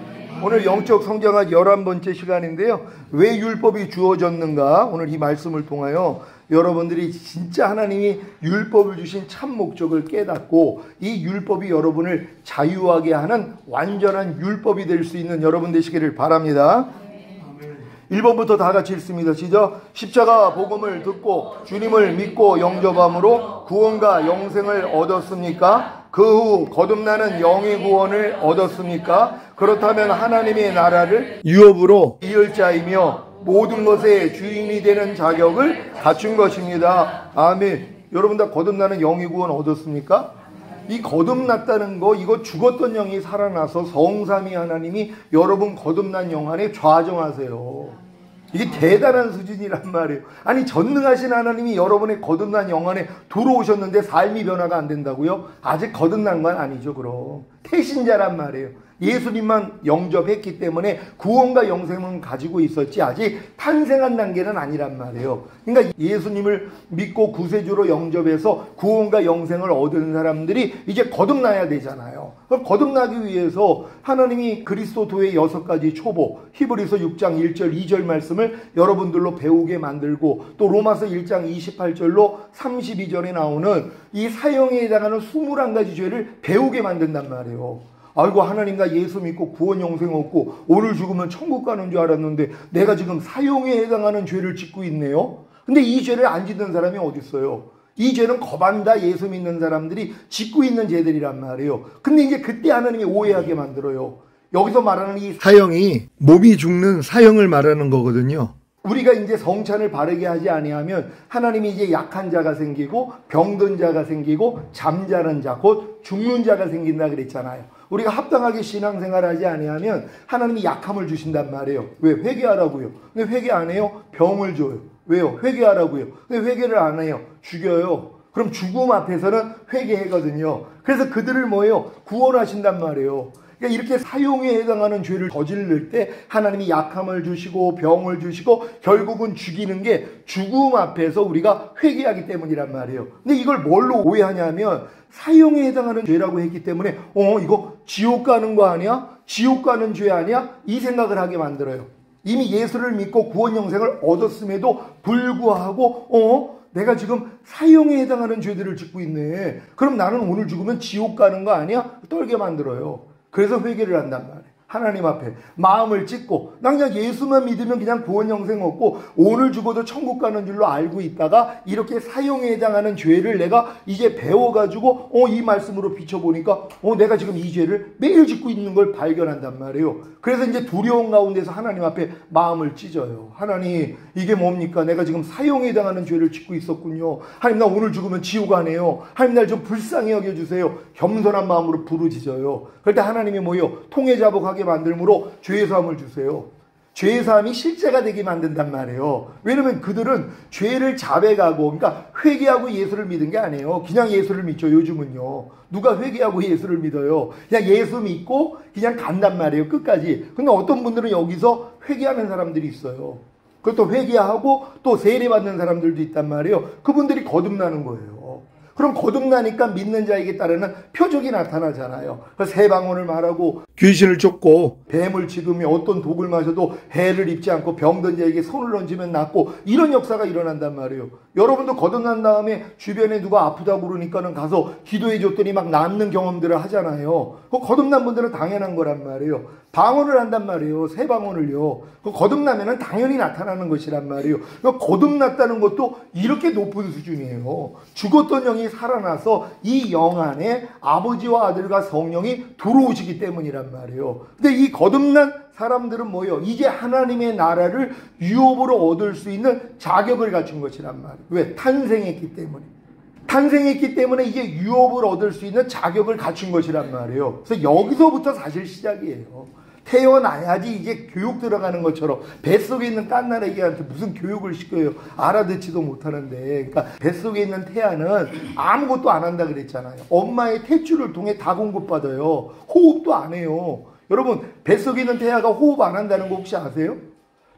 오늘 영적 성장한 11번째 시간인데요. 왜 율법이 주어졌는가? 오늘 이 말씀을 통하여 여러분들이 진짜 하나님이 율법을 주신 참 목적을 깨닫고 이 율법이 여러분을 자유하게 하는 완전한 율법이 될 수 있는 여러분 되시기를 바랍니다. 1번부터 다 같이 읽습니다. 시작. 십자가 복음을 듣고 주님을 믿고 영접함으로 구원과 영생을 얻었습니까? 그 후 거듭나는 영의 구원을 얻었습니까? 그렇다면 하나님의 나라를 유업으로 이을 자이며 모든 것의 주인이 되는 자격을 갖춘 것입니다. 아멘. 여러분 다 거듭나는 영의 구원 얻었습니까? 이 거듭났다는 거, 이거 죽었던 영이 살아나서 성삼위 하나님이 여러분 거듭난 영 안에 좌정하세요. 이게 대단한 수준이란 말이에요. 아니 전능하신 하나님이 여러분의 거듭난 영 안에 들어오셨는데 삶이 변화가 안 된다고요? 아직 거듭난 건 아니죠. 그럼 태신자란 말이에요. 예수님만 영접했기 때문에 구원과 영생은 가지고 있었지 아직 탄생한 단계는 아니란 말이에요. 그러니까 예수님을 믿고 구세주로 영접해서 구원과 영생을 얻은 사람들이 이제 거듭나야 되잖아요. 그럼 거듭나기 위해서 하나님이 그리스도도의 6가지 초보, 히브리서 6장 1절 2절 말씀을 여러분들로 배우게 만들고, 또 로마서 1장 28절로 32절에 나오는 이 사형에 해당하는 21가지 죄를 배우게 만든단 말이에요. 아이고, 하나님 나 예수 믿고 구원 영생 얻고 오늘 죽으면 천국 가는 줄 알았는데 내가 지금 사형에 해당하는 죄를 짓고 있네요. 근데 이 죄를 안 짓는 사람이 어디 있어요? 이 죄는 거반다 예수 믿는 사람들이 짓고 있는 죄들이란 말이에요. 근데 이제 그때 하나님이 오해하게 만들어요. 여기서 말하는 이 사형이 몸이 죽는 사형을 말하는 거거든요. 우리가 이제 성찬을 바르게 하지 아니하면 하나님이 이제 약한 자가 생기고 병든 자가 생기고 잠자는 자, 곧 죽는 자가 생긴다 그랬잖아요. 우리가 합당하게 신앙생활하지 아니하면 하나님이 약함을 주신단 말이에요. 왜? 회개하라고요. 근데 회개 안 해요? 병을 줘요. 왜요? 회개하라고요. 근데 회개를 안 해요. 죽여요. 그럼 죽음 앞에서는 회개하거든요. 그래서 그들을 뭐예요? 구원하신단 말이에요. 그러니까 이렇게 사용에 해당하는 죄를 저지를 때 하나님이 약함을 주시고 병을 주시고 결국은 죽이는 게 죽음 앞에서 우리가 회개하기 때문이란 말이에요. 근데 이걸 뭘로 오해하냐면 사용에 해당하는 죄라고 했기 때문에 이거 지옥 가는 거 아니야? 지옥 가는 죄 아니야? 이 생각을 하게 만들어요. 이미 예수를 믿고 구원 영생을 얻었음에도 불구하고 내가 지금 사형에 해당하는 죄들을 짓고 있네. 그럼 나는 오늘 죽으면 지옥 가는 거 아니야? 떨게 만들어요. 그래서 회개를 한단 말이에요. 하나님 앞에 마음을 찢고 나 그냥 예수만 믿으면 그냥 구원 영생 얻고 오늘 죽어도 천국 가는 줄로 알고 있다가 이렇게 사형에 해당하는 죄를 내가 이제 배워가지고 이 말씀으로 비춰보니까 내가 지금 이 죄를 매일 짓고 있는 걸 발견한단 말이에요. 그래서 이제 두려움 가운데서 하나님 앞에 마음을 찢어요. 하나님 이게 뭡니까? 내가 지금 사형에 해당하는 죄를 짓고 있었군요. 하나님 나 오늘 죽으면 지옥 가네요. 하나님 날 좀 불쌍히 여겨주세요. 겸손한 마음으로 부르짖어요. 그럴 때 하나님이 뭐예요? 통해자복하게 만들므로 죄사함을 주세요. 죄사함이 실제가 되게 만든단 말이에요. 왜냐면 그들은 죄를 자백하고 그러니까 회개하고 예수를 믿은 게 아니에요. 그냥 예수를 믿죠. 요즘은요. 누가 회개하고 예수를 믿어요. 그냥 예수 믿고 그냥 간단 말이에요. 끝까지. 근데 어떤 분들은 여기서 회개하는 사람들이 있어요. 그것도 회개하고 또 세례받는 사람들도 있단 말이에요. 그분들이 거듭나는 거예요. 그럼 거듭나니까 믿는 자에게 따르는 표적이 나타나잖아요. 그래서 새 방언을 말하고 귀신을 쫓고 뱀을 찍으며 어떤 독을 마셔도 해를 입지 않고 병든 자에게 손을 얹으면 낫고 이런 역사가 일어난단 말이에요. 여러분도 거듭난 다음에 주변에 누가 아프다고 그러니까는 가서 기도해 줬더니 막 낫는 경험들을 하잖아요. 거듭난 분들은 당연한 거란 말이에요. 방언을 한단 말이에요. 새 방언을요. 거듭나면은 당연히 나타나는 것이란 말이에요. 거듭났다는 것도 이렇게 높은 수준이에요. 죽었던 영이 살아나서 이 영 안에 아버지와 아들과 성령이 들어오시기 때문이란 말이에요. 근데 이 거듭난 사람들은 뭐예요? 이제 하나님의 나라를 유업으로 얻을 수 있는 자격을 갖춘 것이란 말이에요. 왜? 탄생했기 때문에. 탄생했기 때문에 이제 유업을 얻을 수 있는 자격을 갖춘 것이란 말이에요. 그래서 여기서부터 사실 시작이에요. 태어나야지 이제 교육 들어가는 것처럼 뱃속에 있는 깐나라기한테 무슨 교육을 시켜요. 알아듣지도 못하는데. 그러니까 뱃속에 있는 태아는 아무것도 안 한다 그랬잖아요. 엄마의 탯줄을 통해 다 공급받아요. 호흡도 안 해요. 여러분 뱃속에 있는 태아가 호흡 안 한다는 거 혹시 아세요?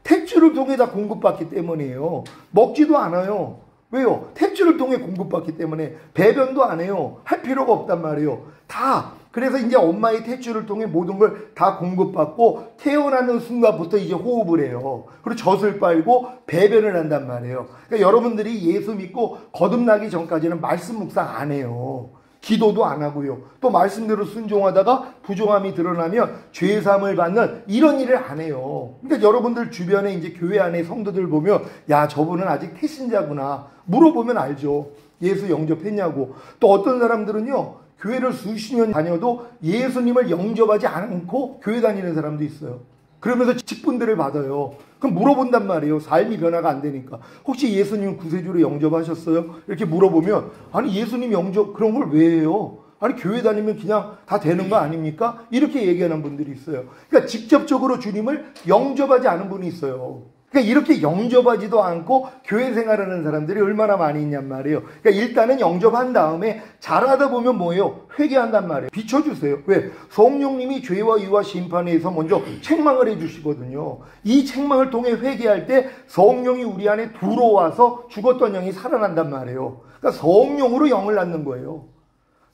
탯줄을 통해 다 공급받기 때문이에요. 먹지도 않아요. 왜요? 탯줄을 통해 공급받기 때문에 배변도 안 해요. 할 필요가 없단 말이에요. 다. 그래서 이제 엄마의 탯줄을 통해 모든 걸 다 공급받고 태어나는 순간부터 이제 호흡을 해요. 그리고 젖을 빨고 배변을 한단 말이에요. 그러니까 여러분들이 예수 믿고 거듭나기 전까지는 말씀 묵상 안 해요. 기도도 안 하고요. 또 말씀대로 순종하다가 부정함이 드러나면 죄사함을 받는 이런 일을 안 해요. 그러니까 여러분들 주변에 이제 교회 안에 성도들 보면 야 저분은 아직 태신자구나 물어보면 알죠. 예수 영접했냐고. 또 어떤 사람들은요. 교회를 수십 년 다녀도 예수님을 영접하지 않고 교회 다니는 사람도 있어요. 그러면서 직분들을 받아요. 그럼 물어본단 말이에요. 삶이 변화가 안 되니까. 혹시 예수님 구세주로 영접하셨어요? 이렇게 물어보면 아니 예수님 영접 그런 걸 왜 해요? 아니 교회 다니면 그냥 다 되는 거 아닙니까? 이렇게 얘기하는 분들이 있어요. 그러니까 직접적으로 주님을 영접하지 않은 분이 있어요. 그러니까 이렇게 영접하지도 않고 교회 생활하는 사람들이 얼마나 많이 있냔 말이에요. 그러니까 일단은 영접한 다음에 잘하다 보면 뭐예요? 회개한단 말이에요. 비춰주세요. 왜? 성령님이 죄와 의와 심판에 의해서 먼저 책망을 해주시거든요. 이 책망을 통해 회개할 때 성령이 우리 안에 들어와서 죽었던 영이 살아난단 말이에요. 그러니까 성령으로 영을 낳는 거예요.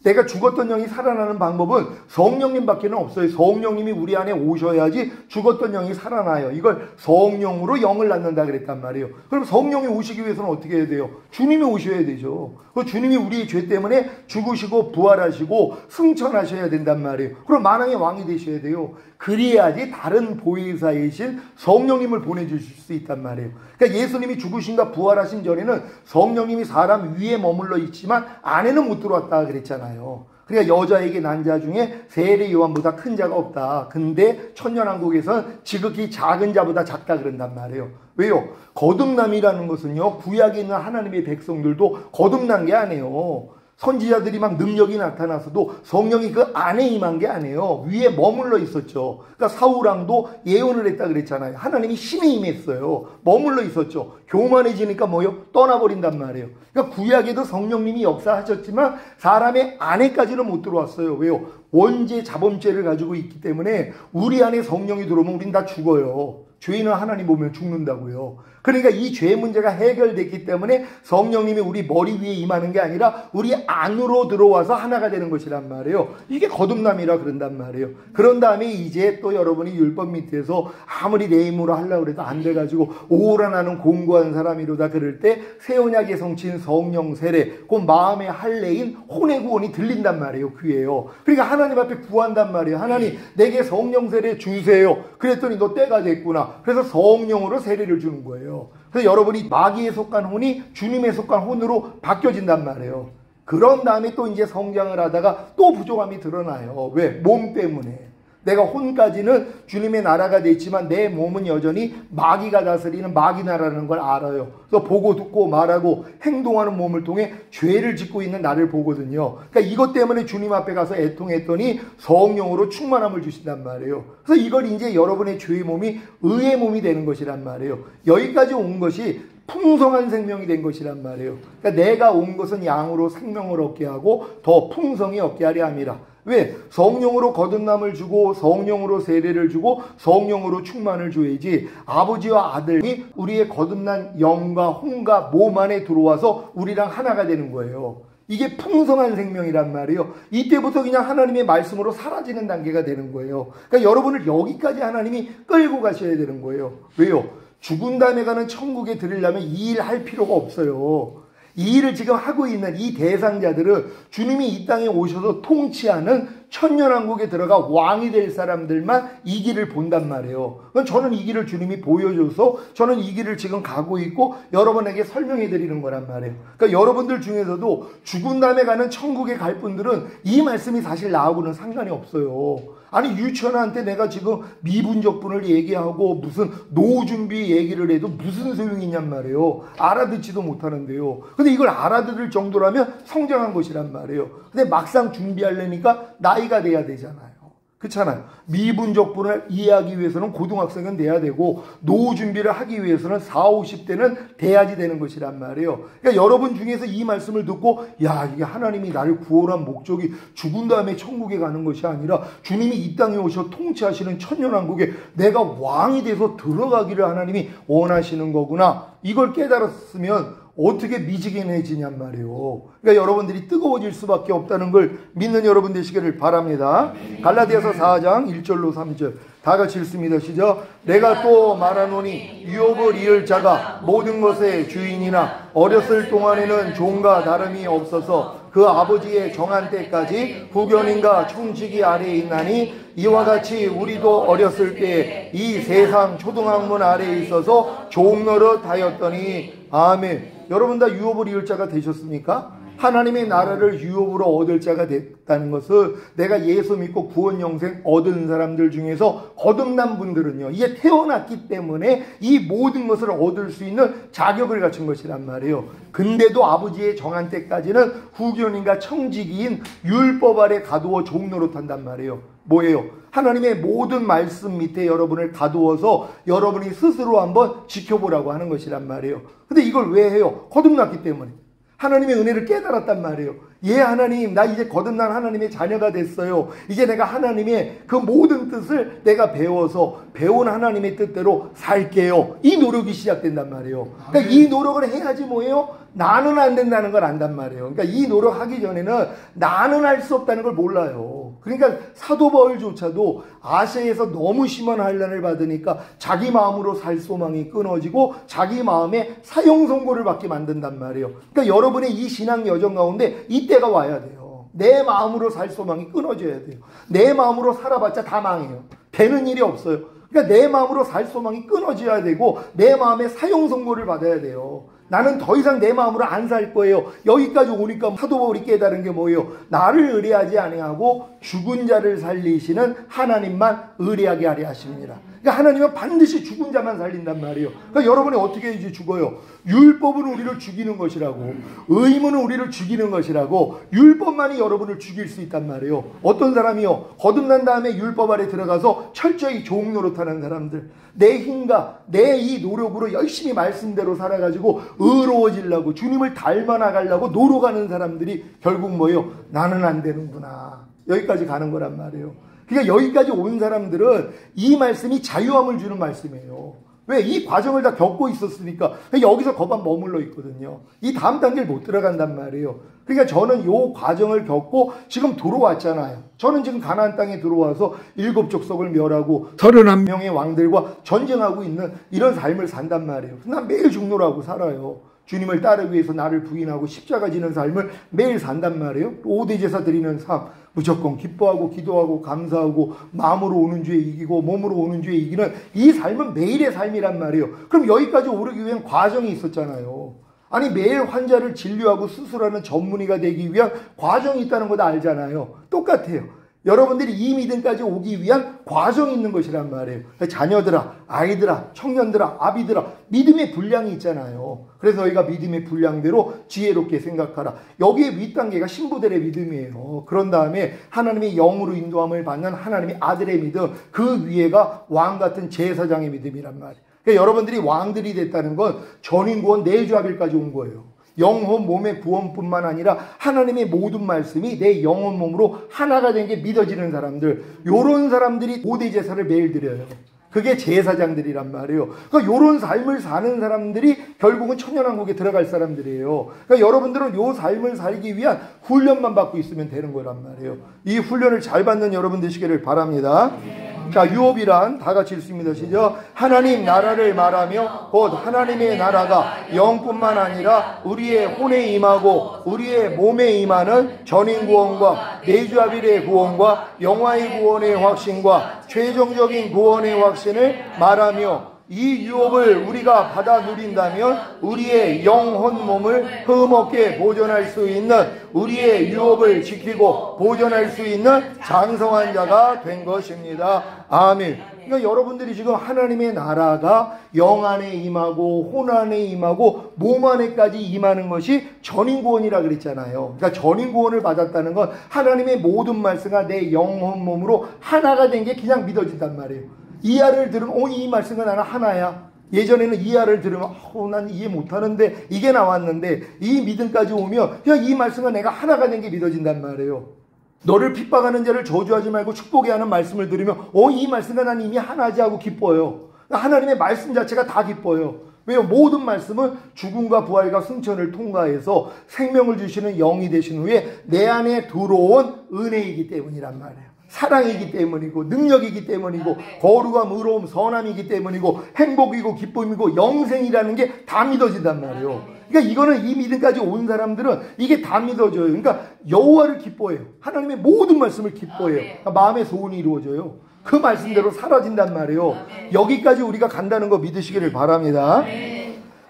내가 죽었던 영이 살아나는 방법은 성령님밖에 없어요. 성령님이 우리 안에 오셔야지 죽었던 영이 살아나요. 이걸 성령으로 영을 낳는다 그랬단 말이에요. 그럼 성령이 오시기 위해서는 어떻게 해야 돼요? 주님이 오셔야 되죠. 주님이 우리의 죄 때문에 죽으시고 부활하시고 승천하셔야 된단 말이에요. 그럼 만왕의 왕이 되셔야 돼요. 그래야지 다른 보혜사이신 성령님을 보내주실 수 있단 말이에요. 그러니까 예수님이 죽으신가 부활하신 전에는 성령님이 사람 위에 머물러 있지만 안에는 못 들어왔다 그랬잖아요. 그러니까 여자에게 난 자 중에 세례 요한보다 큰 자가 없다. 근데 천년왕국에서는 지극히 작은 자보다 작다 그런단 말이에요. 왜요? 거듭남이라는 것은요. 구약에 있는 하나님의 백성들도 거듭난 게 아니에요. 선지자들이 막 능력이 나타나서도 성령이 그 안에 임한 게 아니에요. 위에 머물러 있었죠. 그러니까 사울왕도 예언을 했다 그랬잖아요. 하나님이 신에 임했어요. 머물러 있었죠. 교만해지니까 뭐요? 떠나버린단 말이에요. 그러니까 구약에도 성령님이 역사하셨지만 사람의 안에까지는 못 들어왔어요. 왜요? 원죄 자범죄를 가지고 있기 때문에 우리 안에 성령이 들어오면 우린 다 죽어요. 죄인은 하나님 보면 죽는다고요. 그러니까 이 죄 문제가 해결됐기 때문에 성령님이 우리 머리 위에 임하는 게 아니라 우리 안으로 들어와서 하나가 되는 것이란 말이에요. 이게 거듭남이라 그런단 말이에요. 그런 다음에 이제 또 여러분이 율법 밑에서 아무리 내 힘으로 하려고 해도 안 돼가지고 오라 나는 공고한 사람이로다 그럴 때 새 언약의 성취인 성령 세례, 그 마음의 할례인 혼의 구원이 들린단 말이에요. 귀에요. 그러니까 하나님 앞에 구한단 말이에요. 하나님 내게 성령 세례 주세요. 그랬더니 너 때가 됐구나. 그래서 성령으로 세례를 주는 거예요. 그래서 여러분이 마귀에 속한 혼이 주님에 속한 혼으로 바뀌어진단 말이에요. 그런 다음에 또 이제 성장을 하다가 또 부족함이 드러나요. 왜? 몸 때문에. 내가 혼까지는 주님의 나라가 됐지만 내 몸은 여전히 마귀가 다스리는 마귀 나라라는 걸 알아요. 그래서 보고 듣고 말하고 행동하는 몸을 통해 죄를 짓고 있는 나를 보거든요. 그러니까 이것 때문에 주님 앞에 가서 애통했더니 성령으로 충만함을 주신단 말이에요. 그래서 이걸 이제 여러분의 죄의 몸이 의의 몸이 되는 것이란 말이에요. 여기까지 온 것이 풍성한 생명이 된 것이란 말이에요. 그러니까 내가 온 것은 양으로 생명을 얻게 하고 더 풍성히 얻게 하려 함이라. 왜? 성령으로 거듭남을 주고 성령으로 세례를 주고 성령으로 충만을 줘야지 아버지와 아들이 우리의 거듭난 영과 혼과 몸 안에 들어와서 우리랑 하나가 되는 거예요. 이게 풍성한 생명이란 말이에요. 이때부터 그냥 하나님의 말씀으로 사라지는 단계가 되는 거예요. 그러니까 여러분을 여기까지 하나님이 끌고 가셔야 되는 거예요. 왜요? 죽은 다음에 가는 천국에 들으려면 이 일 할 필요가 없어요. 이 일을 지금 하고 있는 이 대상자들은 주님이 이 땅에 오셔서 통치하는 천년왕국에 들어가 왕이 될 사람들만 이 길을 본단 말이에요. 저는 이 길을 주님이 보여줘서 저는 이 길을 지금 가고 있고 여러분에게 설명해 드리는 거란 말이에요. 그러니까 여러분들 중에서도 죽은 다음에 가는 천국에 갈 분들은 이 말씀이 사실 나하고는 상관이 없어요. 아니 유치원한테 내가 지금 미분적분을 얘기하고 무슨 노후 준비 얘기를 해도 무슨 소용이 있냔 말이에요. 알아듣지도 못하는데요. 근데 이걸 알아들을 정도라면 성장한 것이란 말이에요. 근데 막상 준비하려니까 나이가 돼야 되잖아요. 그렇잖아요. 미분적분을 이해하기 위해서는 고등학생은 돼야 되고 노후 준비를 하기 위해서는 40, 50대는 돼야지 되는 것이란 말이에요. 그러니까 여러분 중에서 이 말씀을 듣고 야 이게 하나님이 나를 구원한 목적이 죽은 다음에 천국에 가는 것이 아니라 주님이 이 땅에 오셔 통치하시는 천년왕국에 내가 왕이 돼서 들어가기를 하나님이 원하시는 거구나. 이걸 깨달았으면 어떻게 미지근해지냔 말이에요. 그러니까 여러분들이 뜨거워질 수밖에 없다는 걸 믿는 여러분 되시기를 바랍니다. 갈라디아서 4장 1절로 3절 다 같이 읽습니다. 시작. 내가 또 말하노니 유업을 이을 자가 모든 것의 주인이나 어렸을 동안에는 종과 다름이 없어서 그 아버지의 정한 때까지 후견인과 청지기 아래에 있나니 이와 같이 우리도 어렸을 때 이 세상 초등학문 아래에 있어서 종 노릇 하였더니 아멘. 여러분 다 유업을 이을 자가 되셨습니까? 하나님의 나라를 유업으로 얻을 자가 됐다는 것을 내가 예수 믿고 구원 영생 얻은 사람들 중에서 거듭난 분들은요, 이게 태어났기 때문에 이 모든 것을 얻을 수 있는 자격을 갖춘 것이란 말이에요. 근데도 아버지의 정한 때까지는 후견인과 청지기인 율법 아래 가두어 종노릇한단 말이에요. 뭐예요? 하나님의 모든 말씀 밑에 여러분을 가두어서 여러분이 스스로 한번 지켜보라고 하는 것이란 말이에요. 근데 이걸 왜 해요? 거듭났기 때문에. 하나님의 은혜를 깨달았단 말이에요. 예, 하나님, 나 이제 거듭난 하나님의 자녀가 됐어요. 이제 내가 하나님의 그 모든 뜻을 내가 배워서 배운 하나님의 뜻대로 살게요. 이 노력이 시작된단 말이에요. 그러니까 이 노력을 해야지 뭐예요? 나는 안 된다는 걸 안단 말이에요. 그러니까 이 노력하기 전에는 나는 할 수 없다는 걸 몰라요. 그러니까 사도 바울조차도 아시아에서 너무 심한 환난을 받으니까 자기 마음으로 살 소망이 끊어지고 자기 마음에 사형 선고를 받게 만든단 말이에요. 그러니까 여러분의 이 신앙 여정 가운데 이때가 와야 돼요. 내 마음으로 살 소망이 끊어져야 돼요. 내 마음으로 살아봤자 다 망해요. 되는 일이 없어요. 그러니까 내 마음으로 살 소망이 끊어져야 되고 내 마음에 사형 선고를 받아야 돼요. 나는 더 이상 내 마음으로 안 살 거예요. 여기까지 오니까 사도 바울이 깨달은 게 뭐예요? 나를 의뢰하지 아니하고 죽은 자를 살리시는 하나님만 의뢰하게 하려 하십니다. 그러니까 하나님은 반드시 죽은 자만 살린단 말이에요. 그러니까 여러분이 어떻게 이제 죽어요? 율법은 우리를 죽이는 것이라고, 의무는 우리를 죽이는 것이라고, 율법만이 여러분을 죽일 수 있단 말이에요. 어떤 사람이요? 거듭난 다음에 율법 아래 들어가서 철저히 종 노릇하는 사람들, 내 힘과 내 이 노력으로 열심히 말씀대로 살아가지고 의로워지려고, 주님을 닮아 나가려고 노력하는 사람들이 결국 뭐예요? 나는 안 되는구나, 여기까지 가는 거란 말이에요. 그러니까 여기까지 온 사람들은 이 말씀이 자유함을 주는 말씀이에요. 왜? 이 과정을 다 겪고 있었으니까. 여기서 거반 머물러 있거든요. 이 다음 단계를 못 들어간단 말이에요. 그러니까 저는 이 과정을 겪고 지금 들어왔잖아요. 저는 지금 가나안 땅에 들어와서 7족속을 멸하고 31명의 왕들과 전쟁하고 있는 이런 삶을 산단 말이에요. 난 매일 죽노라고 살아요. 주님을 따르기 위해서 나를 부인하고 십자가 지는 삶을 매일 산단 말이에요. 5대 제사 드리는 삶, 무조건 기뻐하고 기도하고 감사하고 마음으로 오는 주에 이기고 몸으로 오는 주에 이기는 이 삶은 매일의 삶이란 말이에요. 그럼 여기까지 오르기 위한 과정이 있었잖아요. 아니, 매일 환자를 진료하고 수술하는 전문의가 되기 위한 과정이 있다는 거 다 알잖아요. 똑같아요. 여러분들이 이 믿음까지 오기 위한 과정이 있는 것이란 말이에요. 자녀들아, 아이들아, 청년들아, 아비들아, 믿음의 분량이 있잖아요. 그래서 너희가 믿음의 분량대로 지혜롭게 생각하라. 여기에 윗단계가 신부들의 믿음이에요. 그런 다음에 하나님의 영으로 인도함을 받는 하나님의 아들의 믿음, 그 위에가 왕같은 제사장의 믿음이란 말이에요. 그러니까 여러분들이 왕들이 됐다는 건 전인구원 내주합일까지 온 거예요. 영혼 몸의 구원뿐만 아니라 하나님의 모든 말씀이 내 영혼 몸으로 하나가 된 게 믿어지는 사람들, 요런 사람들이 5대 제사를 매일 드려요. 그게 제사장들이란 말이에요. 그러니까 요런 삶을 사는 사람들이 결국은 천년왕국에 들어갈 사람들이에요. 그러니까 여러분들은 요 삶을 살기 위한 훈련만 받고 있으면 되는 거란 말이에요. 이 훈련을 잘 받는 여러분 되시기를 바랍니다. 자, 유업이란 다 같이 읽습니다. 시작. 하나님 나라를 말하며 곧 하나님의 나라가 영뿐만 아니라 우리의 혼에 임하고 우리의 몸에 임하는 전인구원과 내주합일의 구원과 영화의 구원의 확신과 최종적인 구원의 확신을 말하며, 이 유업을 우리가 받아 누린다면 우리의 영혼 몸을 흠없게 보존할 수 있는, 우리의 유업을 지키고 보존할 수 있는 장성한 자가 된 것입니다. 아멘. 그러니까 여러분들이 지금 하나님의 나라가 영 안에 임하고 혼 안에 임하고 몸 안에까지 임하는 것이 전인구원이라 그랬잖아요. 그러니까 전인구원을 받았다는 건 하나님의 모든 말씀과 내 영혼 몸으로 하나가 된 게 그냥 믿어진단 말이에요. 이하를 들으면 이 말씀과 나는 하나야. 예전에는 이하를 들으면 난 이해 못하는데 이게 나왔는데, 이 믿음까지 오면 그냥 이 말씀과 내가 하나가 된 게 믿어진단 말이에요. 너를 핍박하는 자를 저주하지 말고 축복해 하는 말씀을 들으면 이 말씀과 난 이미 하나지 하고 기뻐요. 하나님의 말씀 자체가 다 기뻐요. 왜요? 모든 말씀은 죽음과 부활과 승천을 통과해서 생명을 주시는 영이 되신 후에 내 안에 들어온 은혜이기 때문이란 말이에요. 사랑이기 때문이고 능력이기 때문이고 거룩함, 의로움, 선함이기 때문이고 행복이고 기쁨이고 영생이라는 게 다 믿어진단 말이에요. 그러니까 이거는 이 믿음까지 온 사람들은 이게 다 믿어져요. 그러니까 여호와를 기뻐해요. 하나님의 모든 말씀을 기뻐해요. 그러니까 마음의 소원이 이루어져요. 그 말씀대로 사라진단 말이에요. 여기까지 우리가 간다는 거 믿으시기를 바랍니다.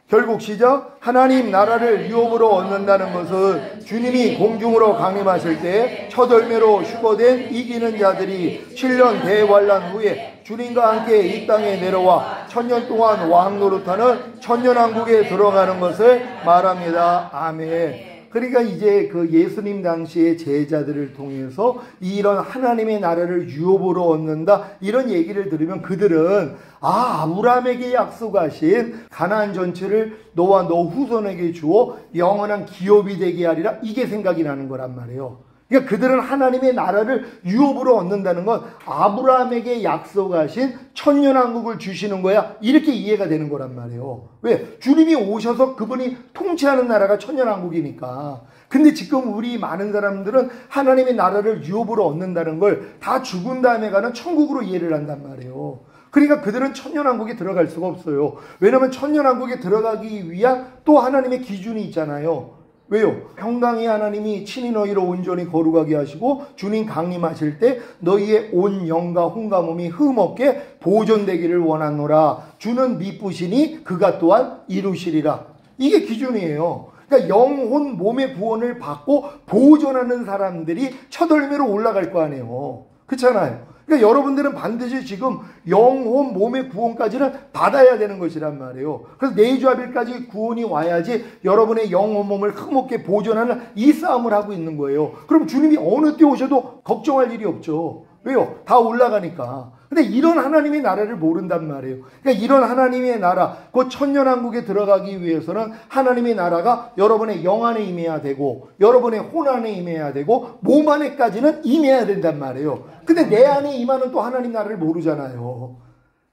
결국 시작. 하나님 나라를 유업으로 얻는다는 것은 주님이 공중으로 강림하실 때 첫 열매로 휴거된 이기는 자들이 7년 대환란 후에 주님과 함께 이 땅에 내려와 천년 동안 왕 노릇하는 천년왕국에 들어가는 것을 말합니다. 아멘. 그러니까 이제 그 예수님 당시의 제자들을 통해서 이런 하나님의 나라를 유업으로 얻는다, 이런 얘기를 들으면 그들은 아브라함에게 약속하신 가나안 전체를 너와 너 후손에게 주어 영원한 기업이 되게 하리라, 이게 생각이 나는 거란 말이에요. 그러니까 그들은 하나님의 나라를 유업으로 얻는다는 건 아브라함에게 약속하신 천년왕국을 주시는 거야, 이렇게 이해가 되는 거란 말이에요. 왜? 주님이 오셔서 그분이 통치하는 나라가 천년왕국이니까. 근데 지금 우리 많은 사람들은 하나님의 나라를 유업으로 얻는다는 걸 다 죽은 다음에 가는 천국으로 이해를 한단 말이에요. 그러니까 그들은 천년왕국에 들어갈 수가 없어요. 왜냐하면 천년왕국에 들어가기 위한 또 하나님의 기준이 있잖아요. 왜요? 평강의 하나님이 친히 너희를 온전히 거룩하게 하시고 주님 강림하실 때 너희의 온 영과 혼과 몸이 흠없게 보존되기를 원하노라. 주는 미쁘시니 그가 또한 이루시리라. 이게 기준이에요. 그러니까 영혼 몸의 구원을 받고 보존하는 사람들이 첫 열매로 올라갈 거 아니에요. 그렇잖아요. 그러니까 여러분들은 반드시 지금 영혼, 몸의 구원까지는 받아야 되는 것이란 말이에요. 그래서 내주아빌까지 구원이 와야지 여러분의 영혼, 몸을 흠없게 보존하는 이 싸움을 하고 있는 거예요. 그럼 주님이 어느 때 오셔도 걱정할 일이 없죠. 왜요? 다 올라가니까. 근데 이런 하나님의 나라를 모른단 말이에요. 그러니까 이런 하나님의 나라, 그 천년왕국에 들어가기 위해서는 하나님의 나라가 여러분의 영 안에 임해야 되고, 여러분의 혼 안에 임해야 되고, 몸 안에까지는 임해야 된단 말이에요. 근데 내 안에 임하는 또 하나님 나라를 모르잖아요.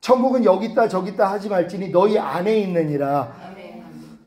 천국은 여기 있다 저기 있다 하지 말지니 너희 안에 있느니라.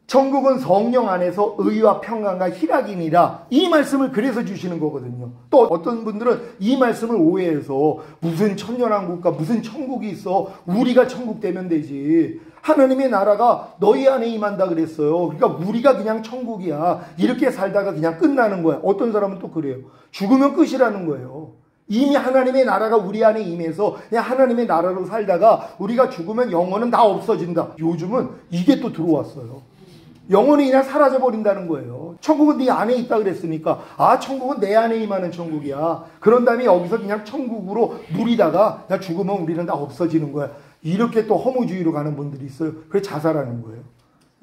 천국은 성령 안에서 의와 평강과 희락이니라. 이 말씀을 그래서 주시는 거거든요. 또 어떤 분들은 이 말씀을 오해해서 무슨 천년왕국과 무슨 천국이 있어, 우리가 천국 되면 되지, 하나님의 나라가 너희 안에 임한다 그랬어요. 그러니까 우리가 그냥 천국이야, 이렇게 살다가 그냥 끝나는 거야. 어떤 사람은 또 그래요. 죽으면 끝이라는 거예요. 이미 하나님의 나라가 우리 안에 임해서 그냥 하나님의 나라로 살다가 우리가 죽으면 영혼은 다 없어진다. 요즘은 이게 또 들어왔어요. 영혼이 그냥 사라져버린다는 거예요. 천국은 네 안에 있다 그랬으니까, 아, 천국은 내 안에 임하는 천국이야. 그런 다음에 여기서 그냥 천국으로 누리다가 그냥 죽으면 우리는 다 없어지는 거야. 이렇게 또 허무주의로 가는 분들이 있어요. 그래서 자살하는 거예요.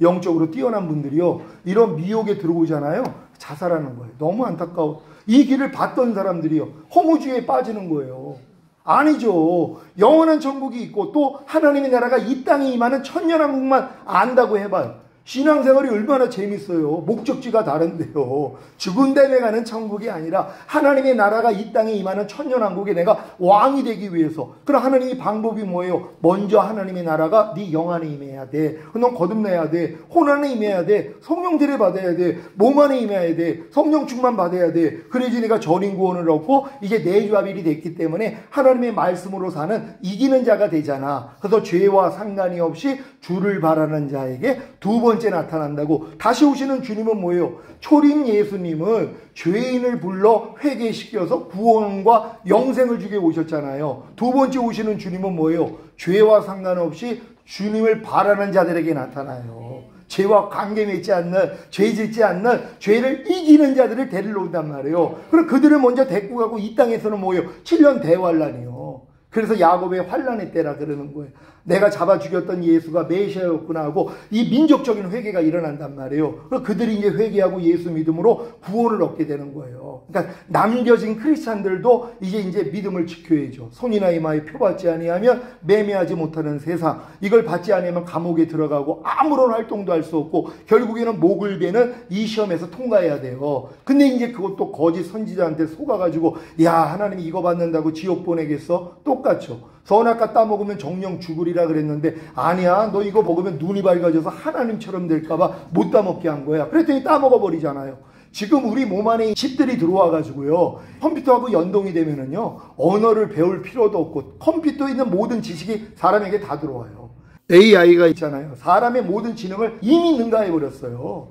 영적으로 뛰어난 분들이요, 이런 미혹에 들어오잖아요. 자살하는 거예요. 너무 안타까워. 이 길을 봤던 사람들이요, 허무주의에 빠지는 거예요. 아니죠. 영원한 천국이 있고 또 하나님의 나라가 이 땅에 임하는 천년왕국만 안다고 해봐요. 신앙생활이 얼마나 재밌어요. 목적지가 다른데요. 죽은 다음에 가는 천국이 아니라 하나님의 나라가 이 땅에 임하는 천년왕국에 내가 왕이 되기 위해서. 그럼 하나님의 방법이 뭐예요? 먼저 하나님의 나라가 네 영 안에 임해야 돼. 넌 거듭나야 돼. 혼 안에 임해야 돼. 성령 들에 받아야 돼. 몸 안에 임해야 돼. 성령 충만 받아야 돼. 그래야지 내가 전인 구원을 얻고 이게 내주아빌이 됐기 때문에 하나님의 말씀으로 사는 이기는 자가 되잖아. 그래서 죄와 상관이 없이 주를 바라는 자에게 두 번째 나타난다고. 다시 오시는 주님은 뭐예요? 초림 예수님은 죄인을 불러 회개시켜서 구원과 영생을 주게 오셨잖아요. 두 번째 오시는 주님은 뭐예요? 죄와 상관없이 주님을 바라는 자들에게 나타나요. 죄와 관계 맺지 않는, 죄 짓지 않는, 죄를 이기는 자들을 데리러 온단 말이에요. 그럼 그들을 먼저 데리고 가고 이 땅에서는 뭐예요? 7년 대환란이요. 그래서 야곱의 환란의 때라 그러는 거예요. 내가 잡아 죽였던 예수가 메시아였구나 하고 이 민족적인 회개가 일어난단 말이에요. 그들이 이제 회개하고 예수 믿음으로 구원을 얻게 되는 거예요. 그러니까 남겨진 크리스찬들도 이제 믿음을 지켜야죠. 손이나 이마에 표받지 아니하면 매매하지 못하는 세상, 이걸 받지 않으면 감옥에 들어가고 아무런 활동도 할 수 없고 결국에는 목을 베는 이 시험에서 통과해야 돼요. 근데 이제 그것도 거짓 선지자한테 속아가지고, 야, 하나님이 이거 받는다고 지옥 보내겠어? 똑같죠. 선악과 따먹으면 정령 죽으리라 그랬는데, 아니야, 너 이거 먹으면 눈이 밝아져서 하나님처럼 될까봐 못 따먹게 한 거야. 그랬더니 따먹어버리잖아요. 지금 우리 몸 안에 칩들이 들어와가지고요, 컴퓨터하고 연동이 되면은요, 언어를 배울 필요도 없고 컴퓨터에 있는 모든 지식이 사람에게 다 들어와요. AI가 있잖아요. 사람의 모든 지능을 이미 능가해버렸어요.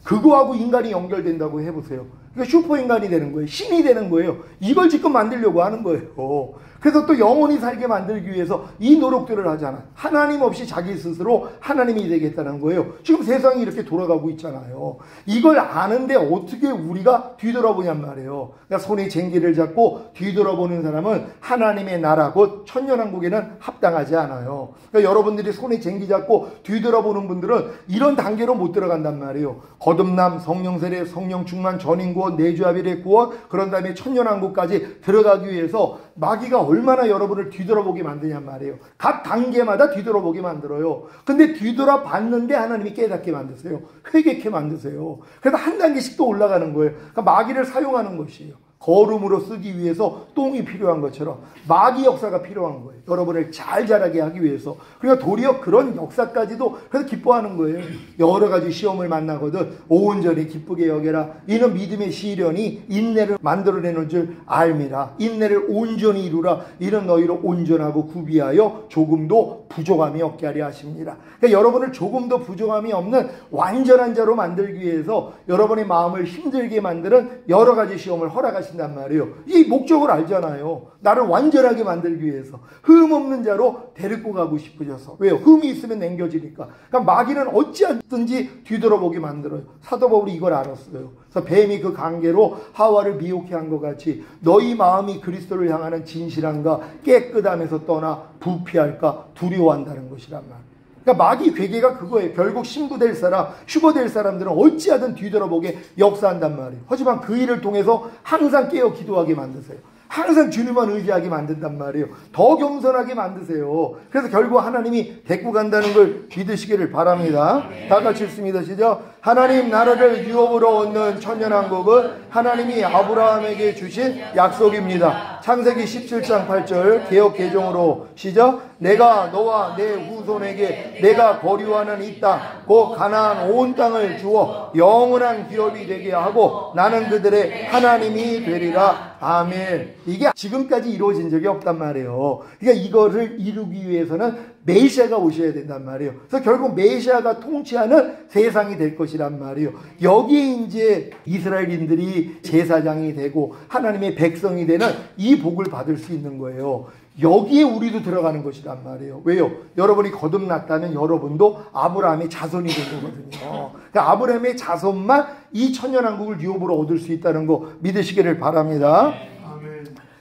그거하고 인간이 연결된다고 해보세요. 그러니까 슈퍼인간이 되는 거예요. 신이 되는 거예요. 이걸 지금 만들려고 하는 거예요. 그래서 또 영원히 살게 만들기 위해서 이 노력들을 하잖아. 하나님 없이 자기 스스로 하나님이 되겠다는 거예요. 지금 세상이 이렇게 돌아가고 있잖아요. 이걸 아는데 어떻게 우리가 뒤돌아보냔 말이에요. 그러니까 손에 쟁기를 잡고 뒤돌아보는 사람은 하나님의 나라 곧 천년왕국에는 합당하지 않아요. 그러니까 여러분들이 손에 쟁기 잡고 뒤돌아보는 분들은 이런 단계로 못 들어간단 말이에요. 거듭남, 성령 세례, 성령 충만, 전인 구원, 내주아빌의 구원, 그런 다음에 천년왕국까지 들어가기 위해서 마귀가 얼마나 여러분을 뒤돌아보게 만드냔 말이에요. 각 단계마다 뒤돌아보게 만들어요. 근데 뒤돌아봤는데 하나님이 깨닫게 만드세요. 회개케 만드세요. 그래서 한 단계씩 또 올라가는 거예요. 그러니까 마귀를 사용하는 것이에요. 거름으로 쓰기 위해서 똥이 필요한 것처럼 마귀 역사가 필요한 거예요. 여러분을 잘 자라게 하기 위해서. 그러니까 도리어 그런 역사까지도 그래서 기뻐하는 거예요. 여러 가지 시험을 만나거든 온전히 기쁘게 여겨라. 이는 믿음의 시련이 인내를 만들어내는 줄 알미라. 인내를 온전히 이루라. 이는 너희로 온전하고 구비하여 조금도 부족함이 없게 하려 하십니다. 그러니까 여러분을 조금도 부족함이 없는 완전한 자로 만들기 위해서 여러분의 마음을 힘들게 만드는 여러 가지 시험을 허락하시 하신단 말이에요. 이 목적을 알잖아요. 나를 완전하게 만들기 위해서 흠 없는 자로 데리고 가고 싶으셔서. 왜요? 흠이 있으면 남겨지니까. 그러니까 마귀는 어찌하든지 뒤돌아보게 만들어요. 사도 바울이 이걸 알았어요. 그래서 뱀이 그 관계로 하와를 미혹해 한 것 같이 너희 마음이 그리스도를 향하는 진실함과 깨끗함에서 떠나 부패할까 두려워한다는 것이란 말이에요. 그러니까 마귀 괴계가 그거예요. 결국 신부될 사람, 휴거될 사람들은 어찌하든 뒤돌아보게 역사한단 말이에요. 하지만 그 일을 통해서 항상 깨어 기도하게 만드세요. 항상 주님만 의지하게 만든단 말이에요. 더 겸손하게 만드세요. 그래서 결국 하나님이 데리고 간다는 걸 믿으시기를 바랍니다. 다 같이 읽습니다. 시작. 하나님 나라를 유업으로 얻는 천년왕국은 하나님이 아브라함에게 주신 약속입니다. 창세기 17장 8절 개역 개정으로 시작. 내가 너와 내 후손에게 내가 거류하는 이 땅 곧 가나안 온 땅을 주어 영원한 기업이 되게 하고 나는 그들의 하나님이 되리라. 아멘. 이게 지금까지 이루어진 적이 없단 말이에요. 그러니까 이거를 이루기 위해서는 메시아가 오셔야 된단 말이에요. 그래서 결국 메시아가 통치하는 세상이 될 것이란 말이에요. 여기에 이제 이스라엘인들이 제사장이 되고 하나님의 백성이 되는 이 복을 받을 수 있는 거예요. 여기에 우리도 들어가는 것이란 말이에요. 왜요? 여러분이 거듭났다면 여러분도 아브라함의 자손이 된 거거든요. 그러니까 아브라함의 자손만 이 천년왕국을 유업으로 얻을 수 있다는 거 믿으시기를 바랍니다.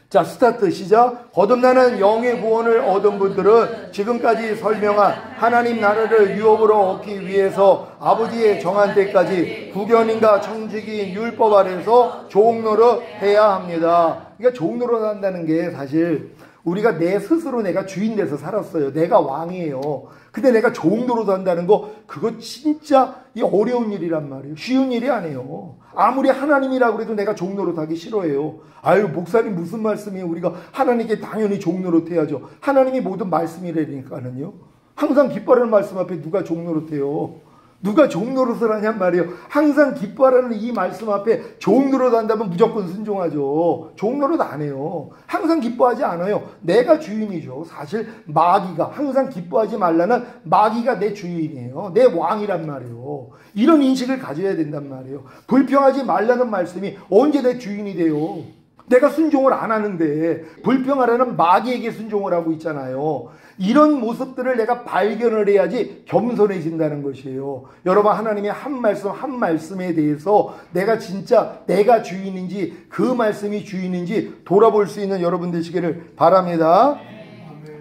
자, 스타트 시작. 거듭나는 영의 구원을 얻은 분들은 지금까지 설명한 하나님 나라를 유업으로 얻기 위해서 아버지의 정한 때까지 국연인과 청지기인 율법 아래서 종노릇 해야 합니다. 그러니까 종노릇 한다는 게 사실 우리가 내 스스로 내가 주인 돼서 살았어요. 내가 왕이에요. 근데 내가 종노릇 한다는 거 그거 진짜 이 어려운 일이란 말이에요. 쉬운 일이 아니에요. 아무리 하나님이라고 해도 내가 종노릇 하기 싫어해요. 아유 목사님 무슨 말씀이에요. 우리가 하나님께 당연히 종노릇 해야죠. 하나님이 모든 말씀이라니까는요. 항상 기뻐하는 말씀 앞에 누가 종노릇 해요. 누가 종노릇을 하냔 말이에요. 항상 기뻐하라는 이 말씀 앞에 종노릇 한다면 무조건 순종하죠. 종노릇 안 해요. 항상 기뻐하지 않아요. 내가 주인이죠. 사실 마귀가 항상 기뻐하지 말라는 마귀가 내 주인이에요. 내 왕이란 말이에요. 이런 인식을 가져야 된단 말이에요. 불평하지 말라는 말씀이 언제 내 주인이 돼요. 내가 순종을 안 하는데 불평하라는 마귀에게 순종을 하고 있잖아요. 이런 모습들을 내가 발견을 해야지 겸손해진다는 것이에요. 여러분 하나님의 한 말씀 한 말씀에 대해서 내가 진짜 내가 주인인지 그 말씀이 주인인지 돌아볼 수 있는 여러분 되시기를 바랍니다.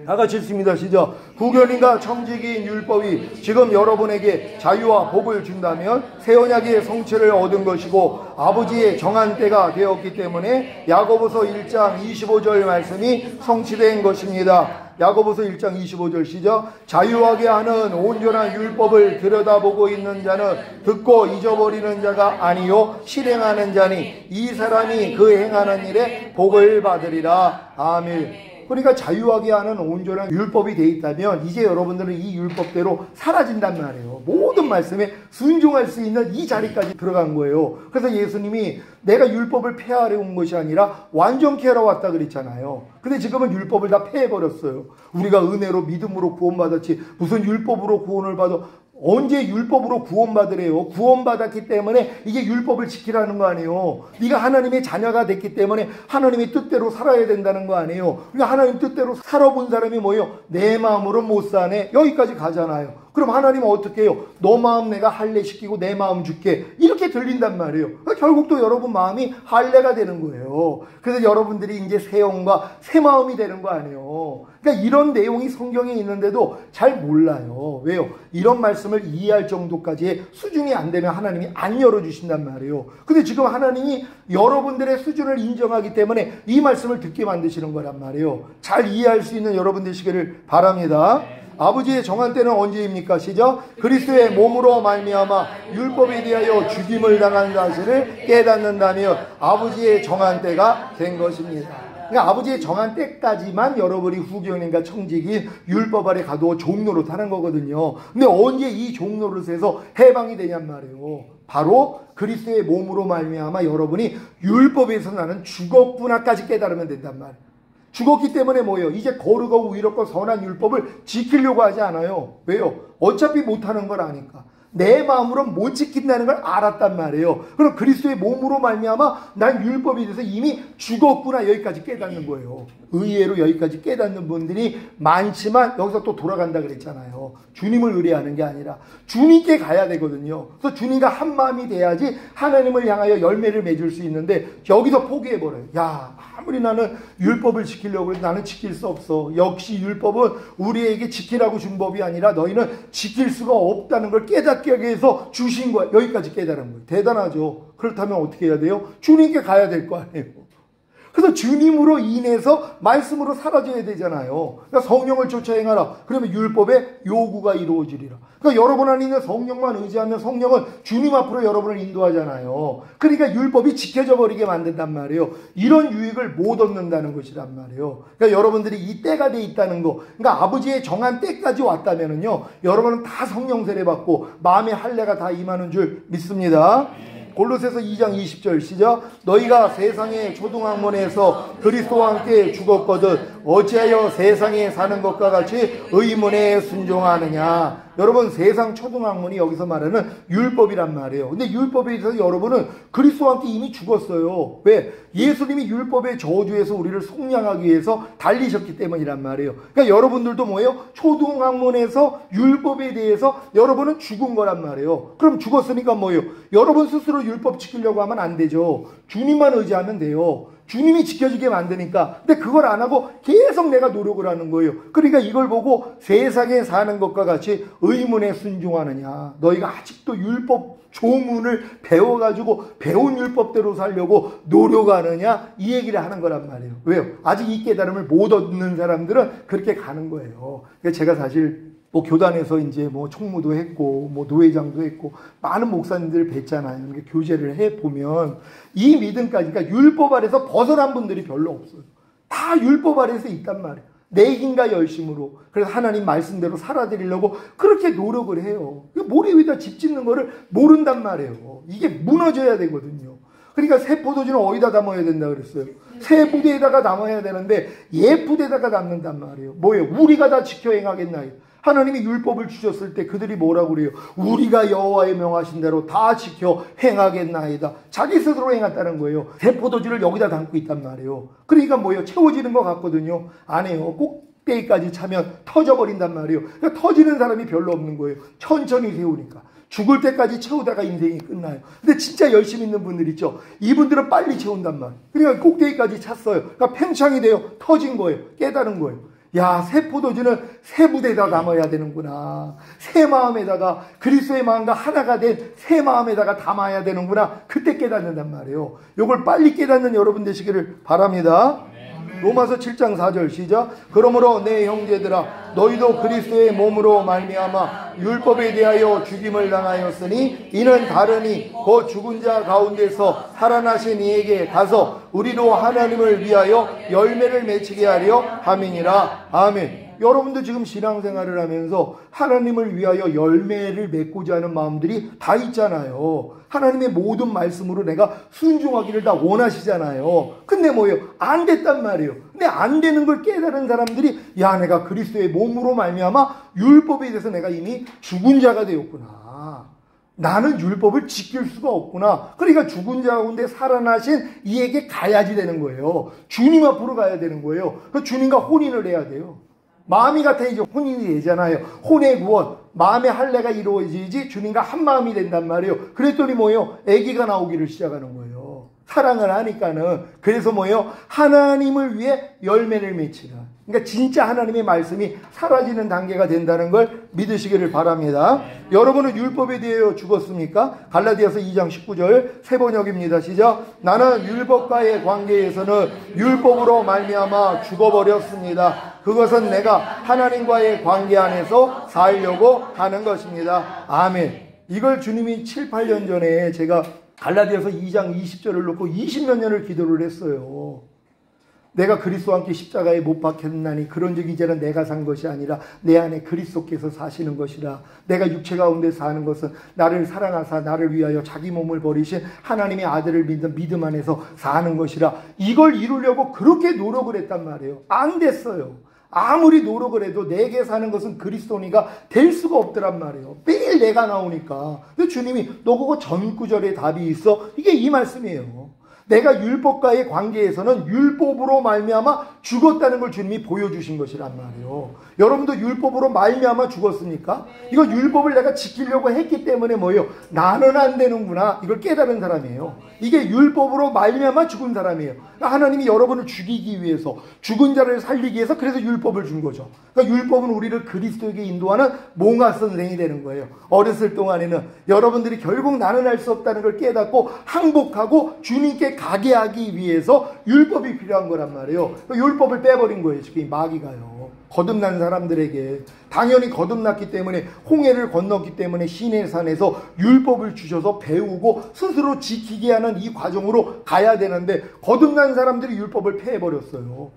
다 같이 읽습니다. 시작. 국연인과 청지기인 율법이 지금 여러분에게 자유와 복을 준다면 새 언약의 성취를 얻은 것이고 아버지의 정한 때가 되었기 때문에 야고보서 1장 25절 말씀이 성취된 것입니다. 야고보서 1장 25절 시작. 자유하게 하는 온전한 율법을 들여다보고 있는 자는 듣고 잊어버리는 자가 아니요 실행하는 자니 이 사람이 그 행하는 일에 복을 받으리라. 아멘. 그러니까 자유하게 하는 온전한 율법이 되어 있다면 이제 여러분들은 이 율법대로 사라진단 말이에요. 모든 말씀에 순종할 수 있는 이 자리까지 들어간 거예요. 그래서 예수님이 내가 율법을 폐하려 온 것이 아니라 완전케 하러 왔다 그랬잖아요. 근데 지금은 율법을 다 폐해버렸어요. 우리가 은혜로 믿음으로 구원받았지 무슨 율법으로 구원을 받아. 언제 율법으로 구원받으래요? 구원받았기 때문에 이게 율법을 지키라는 거 아니에요. 네가 하나님의 자녀가 됐기 때문에 하나님의 뜻대로 살아야 된다는 거 아니에요. 그러니까 하나님 뜻대로 살아본 사람이 뭐예요? 내 마음으로 못 사네. 여기까지 가잖아요. 그럼 하나님은 어떻게 해요? 너 마음 내가 할례시키고 내 마음 줄게. 이렇게 들린단 말이에요. 그러니까 결국 또 여러분 마음이 할례가 되는 거예요. 그래서 여러분들이 이제 새 영과 새 마음이 되는 거 아니에요. 그러니까 이런 내용이 성경에 있는데도 잘 몰라요. 왜요? 이런 말씀을 이해할 정도까지의 수준이 안 되면 하나님이 안 열어주신단 말이에요. 근데 지금 하나님이 여러분들의 수준을 인정하기 때문에 이 말씀을 듣게 만드시는 거란 말이에요. 잘 이해할 수 있는 여러분 되시기를 바랍니다. 아버지의 정한 때는 언제입니까? 시작. 그리스도의 몸으로 말미암아 율법에 대하여 죽임을 당한 사실을 깨닫는다면 아버지의 정한 때가 된 것입니다. 그러니까 아버지의 정한 때까지만 여러분이 후견인과 청지기인 율법 아래 가도 종노릇 하는 거거든요. 근데 언제 이 종노릇에서 해방이 되냔 말이에요. 바로 그리스도의 몸으로 말미암아 여러분이 율법에서 나는 죽었구나까지 깨달으면 된단 말이에요. 죽었기 때문에 뭐예요? 이제 거룩하고 의롭고 선한 율법을 지키려고 하지 않아요. 왜요? 어차피 못하는 걸 아니까. 내 마음으로 못 지킨다는 걸 알았단 말이에요. 그럼 그리스도의 몸으로 말미암아 난 율법에 대해서 이미 죽었구나, 여기까지 깨닫는 거예요. 의외로 여기까지 깨닫는 분들이 많지만 여기서 또 돌아간다 그랬잖아요. 주님을 의뢰하는 게 아니라 주님께 가야 되거든요. 그래서 주님과 한 마음이 돼야지 하나님을 향하여 열매를 맺을 수 있는데 여기서 포기해버려요. 야, 아무리 나는 율법을 지키려고 해도 나는 지킬 수 없어. 역시 율법은 우리에게 지키라고 준 법이 아니라 너희는 지킬 수가 없다는 걸 깨닫게 하기 위해서 주신 거야. 여기까지 깨달은 거예요. 대단하죠. 그렇다면 어떻게 해야 돼요? 주님께 가야 될 거 아니에요. 그래서 주님으로 인해서 말씀으로 사라져야 되잖아요. 그러니까 성령을 쫓아 행하라. 그러면 율법의 요구가 이루어지리라. 그러니까 여러분 안에 있는 성령만 의지하면 성령은 주님 앞으로 여러분을 인도하잖아요. 그러니까 율법이 지켜져 버리게 만든단 말이에요. 이런 유익을 못 얻는다는 것이란 말이에요. 그러니까 여러분들이 이 때가 돼 있다는 거, 그러니까 아버지의 정한 때까지 왔다면은요, 여러분은 다 성령 세례 받고 마음의 할례가 다 임하는 줄 믿습니다. 골로새서 2장 20절 시작. 너희가 세상의 초등학문에서 그리스도와 함께 죽었거든 어찌하여 세상에 사는 것과 같이 의문에 순종하느냐. 여러분, 세상 초등학문이 여기서 말하는 율법이란 말이에요. 근데 율법에 있어서 여러분은 그리스도와 함께 이미 죽었어요. 왜? 예수님이 율법의 저주에서 우리를 속량하기 위해서 달리셨기 때문이란 말이에요. 그러니까 여러분들도 뭐예요? 초등학문에서 율법에 대해서 여러분은 죽은 거란 말이에요. 그럼 죽었으니까 뭐예요? 여러분 스스로 율법 지키려고 하면 안 되죠. 주님만 의지하면 돼요. 주님이 지켜지게 만드니까. 근데 그걸 안 하고 계속 내가 노력을 하는 거예요. 그러니까 이걸 보고 세상에 사는 것과 같이 의문에 순종하느냐. 너희가 아직도 율법 조문을 배워가지고 배운 율법대로 살려고 노력하느냐, 이 얘기를 하는 거란 말이에요. 왜요? 아직 이 깨달음을 못 얻는 사람들은 그렇게 가는 거예요. 그러니까 제가 사실 교단에서 이제 총무도 했고, 노회장도 했고, 많은 목사님들 뵀잖아요. 그러니까 교제를 해보면, 이 믿음까지, 그러니까 율법 아래서 벗어난 분들이 별로 없어요. 다 율법 아래서 있단 말이에요. 내 힘과 열심으로. 그래서 하나님 말씀대로 살아드리려고 그렇게 노력을 해요. 모래 위에다 집 짓는 거를 모른단 말이에요. 이게 무너져야 되거든요. 그러니까 새 포도주는 어디다 담아야 된다 그랬어요? 새 부대에다가 담아야 되는데, 예 부대에다가 담는단 말이에요. 뭐예요? 우리가 다 지켜 행하겠나요? 하나님이 율법을 주셨을 때 그들이 뭐라고 그래요? 우리가 여호와의 명하신 대로 다 지켜 행하겠나이다. 자기 스스로 행했다는 거예요. 새 포도주를 여기다 담고 있단 말이에요. 그러니까 뭐예요? 채워지는 것 같거든요. 안 해요. 꼭대기까지 차면 터져버린단 말이에요. 그러니까 터지는 사람이 별로 없는 거예요. 천천히 세우니까. 죽을 때까지 채우다가 인생이 끝나요. 근데 진짜 열심히 있는 분들 있죠. 이분들은 빨리 채운단 말이에요. 그러니까 꼭대기까지 찼어요. 그러니까 팽창이 돼요. 터진 거예요. 깨달은 거예요. 야, 새 포도주는 새 부대에다 담아야 되는구나. 새 마음에다가, 그리스도의 마음과 하나가 된 새 마음에다가 담아야 되는구나. 그때 깨닫는단 말이에요. 요걸 빨리 깨닫는 여러분 되시기를 바랍니다. 로마서 7장 4절 시작. 그러므로 내 형제들아, 너희도 그리스도의 몸으로 말미암아 율법에 대하여 죽임을 당하였으니 이는 다르니 그 죽은 자 가운데서 살아나신 이에게 가서 우리도 하나님을 위하여 열매를 맺히게 하려 함이니라. 아멘. 여러분도 지금 신앙생활을 하면서 하나님을 위하여 열매를 맺고자 하는 마음들이 다 있잖아요. 하나님의 모든 말씀으로 내가 순종하기를 다 원하시잖아요. 근데 뭐예요? 안 됐단 말이에요. 근데 안 되는 걸 깨달은 사람들이, 야, 내가 그리스도의 몸으로 말미암아 율법에 대해서 내가 이미 죽은 자가 되었구나. 나는 율법을 지킬 수가 없구나. 그러니까 죽은 자 가운데 살아나신 이에게 가야지 되는 거예요. 주님 앞으로 가야 되는 거예요. 주님과 혼인을 해야 돼요. 마음이 같아 이제 혼인이 되잖아요. 혼의 구원, 마음의 할례가 이루어지지 주님과 한 마음이 된단 말이에요. 그랬더니 뭐예요? 아기가 나오기를 시작하는 거예요. 사랑을 하니까는. 그래서 뭐예요? 하나님을 위해 열매를 맺히라. 그러니까 진짜 하나님의 말씀이 사라지는 단계가 된다는 걸 믿으시기를 바랍니다. 여러분은 율법에 대하여 죽었습니까? 갈라디아서 2장 19절 새 번역입니다. 시작. 나는 율법과의 관계에서는 율법으로 말미암아 죽어버렸습니다. 그것은 내가 하나님과의 관계 안에서 살려고 하는 것입니다. 아멘. 이걸 주님이 7, 8년 전에 제가 갈라디아서 2장 20절을 놓고 20몇 년을 기도를 했어요. 내가 그리스도와 함께 십자가에 못 박혔나니 그런즉 이제는 내가 산 것이 아니라 내 안에 그리스도께서 사시는 것이라. 내가 육체 가운데 사는 것은 나를 사랑하사 나를 위하여 자기 몸을 버리신 하나님의 아들을 믿는 믿음 안에서 사는 것이라. 이걸 이루려고 그렇게 노력을 했단 말이에요. 안 됐어요. 아무리 노력을 해도 내게 사는 것은 그리스도니가 될 수가 없더란 말이에요. 매일 내가 나오니까. 근데 주님이 너 그거 전구절에 답이 있어? 이게 이 말씀이에요. 내가 율법과의 관계에서는 율법으로 말미암아 죽었다는 걸 주님이 보여주신 것이란 말이에요. 여러분도 율법으로 말미암아 죽었습니까? 이거 율법을 내가 지키려고 했기 때문에 뭐예요? 나는 안 되는구나. 이걸 깨달은 사람이에요. 이게 율법으로 말미암아 죽은 사람이에요. 그러니까 하나님이 여러분을 죽이기 위해서, 죽은 자를 살리기 위해서 그래서 율법을 준 거죠. 그러니까 율법은 우리를 그리스도에게 인도하는 몽화 선생이 되는 거예요. 어렸을 동안에는 여러분들이 결국 나는 할 수 없다는 걸 깨닫고 항복하고 주님께 가게 하기 위해서 율법이 필요한 거란 말이에요. 율법을 빼버린 거예요. 지금 이 마귀가요. 거듭난 사람들에게 당연히 거듭났기 때문에 홍해를 건넜기 때문에 시내산에서 율법을 주셔서 배우고 스스로 지키게 하는 이 과정으로 가야 되는데 거듭난 사람들이 율법을 폐해버렸어요.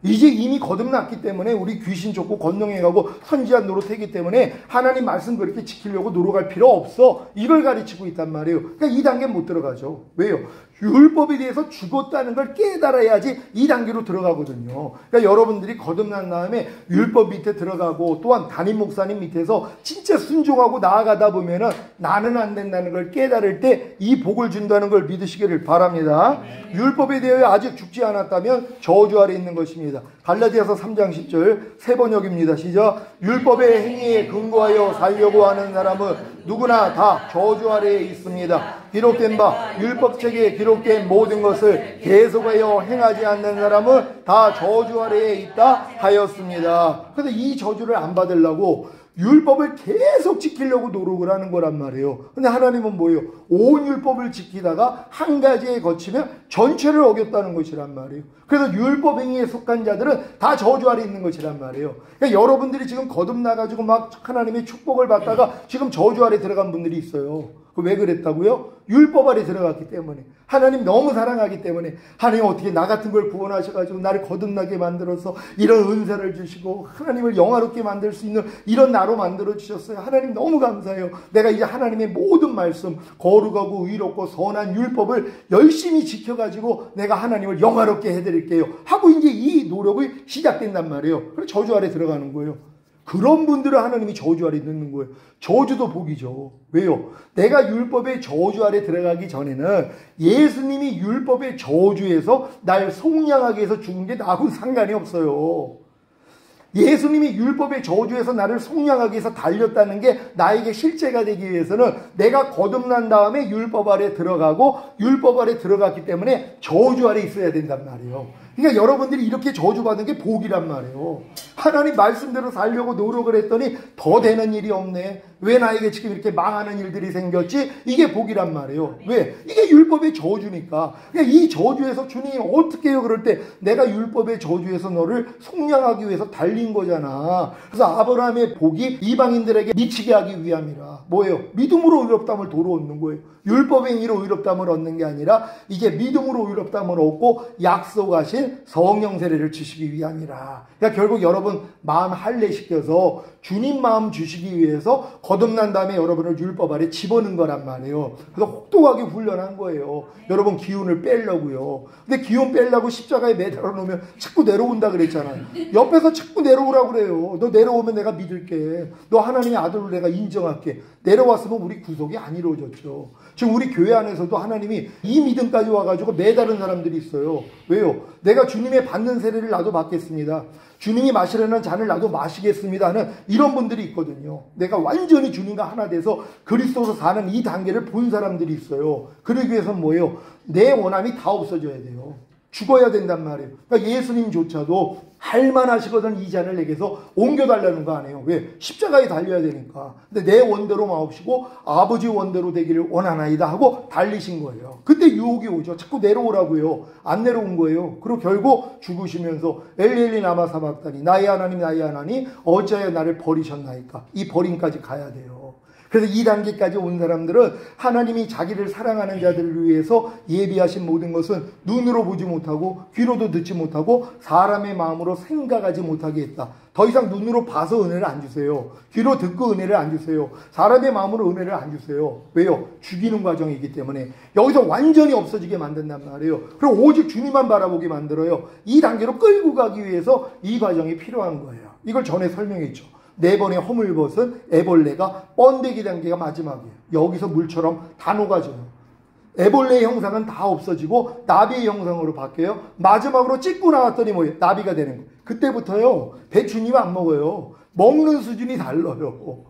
이제 이미 거듭났기 때문에 우리 귀신 쫓고 건너에 가고 선지한 노릇하기 때문에 하나님 말씀 그렇게 지키려고 노력할 필요 없어. 이걸 가르치고 있단 말이에요. 그러니까 이 단계는 못 들어가죠. 왜요? 율법에 대해서 죽었다는 걸 깨달아야지 이 단계로 들어가거든요. 그러니까 여러분들이 거듭난 다음에 율법 밑에 들어가고 또한 담임 목사님 밑에서 진짜 순종하고 나아가다 보면은 나는 안 된다는 걸 깨달을 때 이 복을 준다는 걸 믿으시기를 바랍니다. 율법에 대하여 아직 죽지 않았다면 저주 아래 있는 것입니다. 갈라디아서 3장 10절 세 번역입니다. 시작. 율법의 행위에 근거하여 살려고 하는 사람은 누구나 다 저주 아래에 있습니다. 기록된 바 율법책에 기록된 모든 것을 계속하여 행하지 않는 사람은 다 저주 아래에 있다 하였습니다. 그래서 이 저주를 안 받으려고 율법을 계속 지키려고 노력을 하는 거란 말이에요. 근데 하나님은 뭐예요? 온 율법을 지키다가 한 가지에 거치면 전체를 어겼다는 것이란 말이에요. 그래서 율법 행위에 속한 자들은 다 저주 아래 있는 것이란 말이에요. 그러니까 여러분들이 지금 거듭나가지고 막 하나님의 축복을 받다가 지금 저주 아래 들어간 분들이 있어요. 왜 그랬다고요? 율법 아래 들어갔기 때문에. 하나님 너무 사랑하기 때문에. 하나님 어떻게 나 같은 걸 구원하셔가지고 나를 거듭나게 만들어서 이런 은사를 주시고 하나님을 영화롭게 만들 수 있는 이런 나로 만들어주셨어요. 하나님 너무 감사해요. 내가 이제 하나님의 모든 말씀, 거룩하고 의롭고 선한 율법을 열심히 지켜가지고 내가 하나님을 영화롭게 해드릴게요 하고 이제 이 노력이 시작된단 말이에요. 그래서 저주 아래 들어가는 거예요. 그런 분들은 하나님이 저주 아래 넣는 거예요. 저주도 복이죠. 왜요? 내가 율법의 저주 아래 들어가기 전에는 예수님이 율법의 저주에서 날 속량하기 위해서 죽은 게 나하고 상관이 없어요. 예수님이 율법의 저주에서 나를 속량하기 위해서 달렸다는 게 나에게 실제가 되기 위해서는 내가 거듭난 다음에 율법 아래 들어가고 율법 아래 들어갔기 때문에 저주 아래 있어야 된단 말이에요. 그러니까 여러분들이 이렇게 저주받은 게 복이란 말이에요. 하나님 말씀대로 살려고 노력을 했더니 더 되는 일이 없네. 왜 나에게 지금 이렇게 망하는 일들이 생겼지? 이게 복이란 말이에요. 왜? 이게 율법의 저주니까. 그러니까 이 저주에서 주님이 어떻게 해요? 그럴 때 내가 율법의 저주에서 너를 속량하기 위해서 달린 거잖아. 그래서 아브라함의 복이 이방인들에게 미치게 하기 위함이라. 뭐예요? 믿음으로 의롭다함을 도로 얻는 거예요. 율법 행위로 의롭다함을 얻는 게 아니라 이제 믿음으로 의롭다함을 얻고 약속하신 성령 세례를 주시기 위함이라. 그러니까 결국 여러분 마음 할례시켜서 주님 마음 주시기 위해서 거듭난 다음에 여러분을 율법 아래 집어넣은 거란 말이에요. 그래서 혹독하게 훈련한 거예요. 여러분 기운을 빼려고요. 근데 기운 빼려고 십자가에 매달아 놓으면 자꾸 내려온다 그랬잖아요. 옆에서 자꾸 내려오라고 그래요. 너 내려오면 내가 믿을게. 너 하나님의 아들로 내가 인정할게. 내려왔으면 우리 구속이 안 이루어졌죠. 지금 우리 교회 안에서도 하나님이 이 믿음까지 와가지고 매달은 사람들이 있어요. 왜요? 내가 주님의 받는 세례를 나도 받겠습니다. 주님이 마시려는 잔을 나도 마시겠습니다 하는 이런 분들이 있거든요. 내가 완전히 주님과 하나 돼서 그리스도로 사는 이 단계를 본 사람들이 있어요. 그러기 위해서는 뭐예요? 내 원함이 다 없어져야 돼요. 죽어야 된단 말이에요. 그러니까 예수님조차도 할만하시거든 이 잔을 내게서 옮겨달라는 거 아니에요. 왜? 십자가에 달려야 되니까. 근데 내 원대로 마옵시고 아버지 원대로 되기를 원하나이다 하고 달리신 거예요. 그때 유혹이 오죠. 자꾸 내려오라고요. 안 내려온 거예요. 그리고 결국 죽으시면서 엘리엘리 라마 사박다니 나의 하나님 어찌하여 나를 버리셨나이까. 이 버림까지 가야 돼요. 그래서 이 단계까지 온 사람들은 하나님이 자기를 사랑하는 자들을 위해서 예비하신 모든 것은 눈으로 보지 못하고 귀로도 듣지 못하고 사람의 마음으로 생각하지 못하게 했다. 더 이상 눈으로 봐서 은혜를 안 주세요. 귀로 듣고 은혜를 안 주세요. 사람의 마음으로 은혜를 안 주세요. 왜요? 죽이는 과정이기 때문에. 여기서 완전히 없어지게 만든단 말이에요. 그리고 오직 주님만 바라보게 만들어요. 이 단계로 끌고 가기 위해서 이 과정이 필요한 거예요. 이걸 전에 설명했죠. 4번의 허물벗은 애벌레가 번데기 단계가 마지막이에요. 여기서 물처럼 다 녹아져요. 애벌레의 형상은 다 없어지고 나비의 형상으로 바뀌어요. 마지막으로 찍고 나왔더니 뭐예요? 나비가 되는 거예요. 그때부터요, 배추잎 안 먹어요. 먹는 수준이 달라요.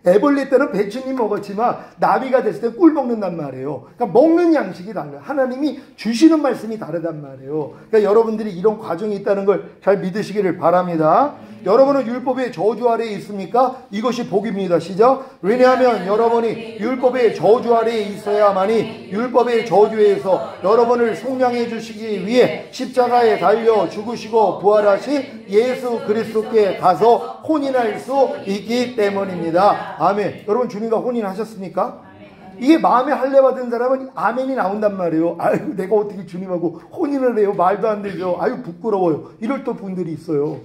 애벌레 때는 배추잎 먹었지만 나비가 됐을 때 꿀 먹는단 말이에요. 그러니까 먹는 양식이 달라요. 하나님이 주시는 말씀이 다르단 말이에요. 그러니까 여러분들이 이런 과정이 있다는 걸 잘 믿으시기를 바랍니다. 여러분은 율법의 저주 아래에 있습니까? 이것이 복입니다. 시작. 왜냐하면 여러분이 율법의 저주 아래에 있어야만이 율법의 저주에서 여러분을 속량해 주시기 위해 십자가에 달려 죽으시고 부활하신 예수 그리스도께 가서 혼인할 수 있기 때문입니다. 아멘. 여러분 주님과 혼인하셨습니까? 이게 마음에 할례 받은 사람은 아멘이 나온단 말이에요. 아유, 내가 어떻게 주님하고 혼인을 해요? 말도 안 되죠. 아유, 부끄러워요. 이럴 또 분들이 있어요.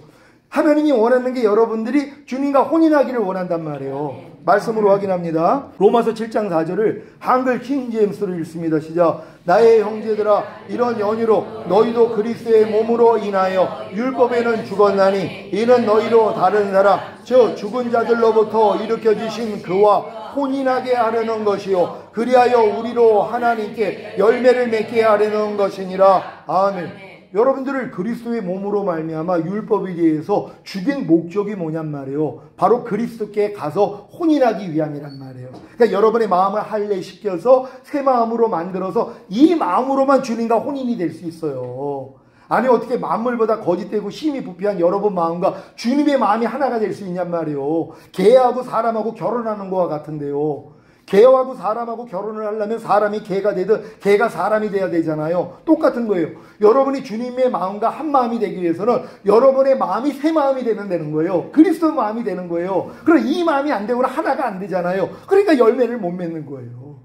하나님이 원하는 게 여러분들이 주님과 혼인하기를 원한단 말이에요. 말씀으로 확인합니다. 로마서 7장 4절을 한글 킹제임스로 읽습니다. 시작. 나의 형제들아, 이런 연유로 너희도 그리스도의 몸으로 인하여 율법에는 죽었나니 이는 너희로 다른 사람 즉 죽은 자들로부터 일으켜 주신 그와 혼인하게 하려는 것이요 그리하여 우리로 하나님께 열매를 맺게 하려는 것이니라. 아멘. 여러분들을 그리스도의 몸으로 말미암아 율법에 대해서 죽인 목적이 뭐냔 말이에요. 바로 그리스도께 가서 혼인하기 위함이란 말이에요. 그러니까 여러분의 마음을 할례시켜서 새 마음으로 만들어서 이 마음으로만 주님과 혼인이 될 수 있어요. 아니 어떻게 만물보다 거짓되고 힘이 부패한 여러분 마음과 주님의 마음이 하나가 될 수 있냔 말이에요. 개하고 사람하고 결혼하는 것과 같은데요. 개하고 사람하고 결혼을 하려면 사람이 개가 되든 개가 사람이 돼야 되잖아요. 똑같은 거예요. 여러분이 주님의 마음과 한 마음이 되기 위해서는 여러분의 마음이 새 마음이 되는 거예요. 그리스도 마음이 되는 거예요. 그럼 이 마음이 안 되고는 하나가 안 되잖아요. 그러니까 열매를 못 맺는 거예요.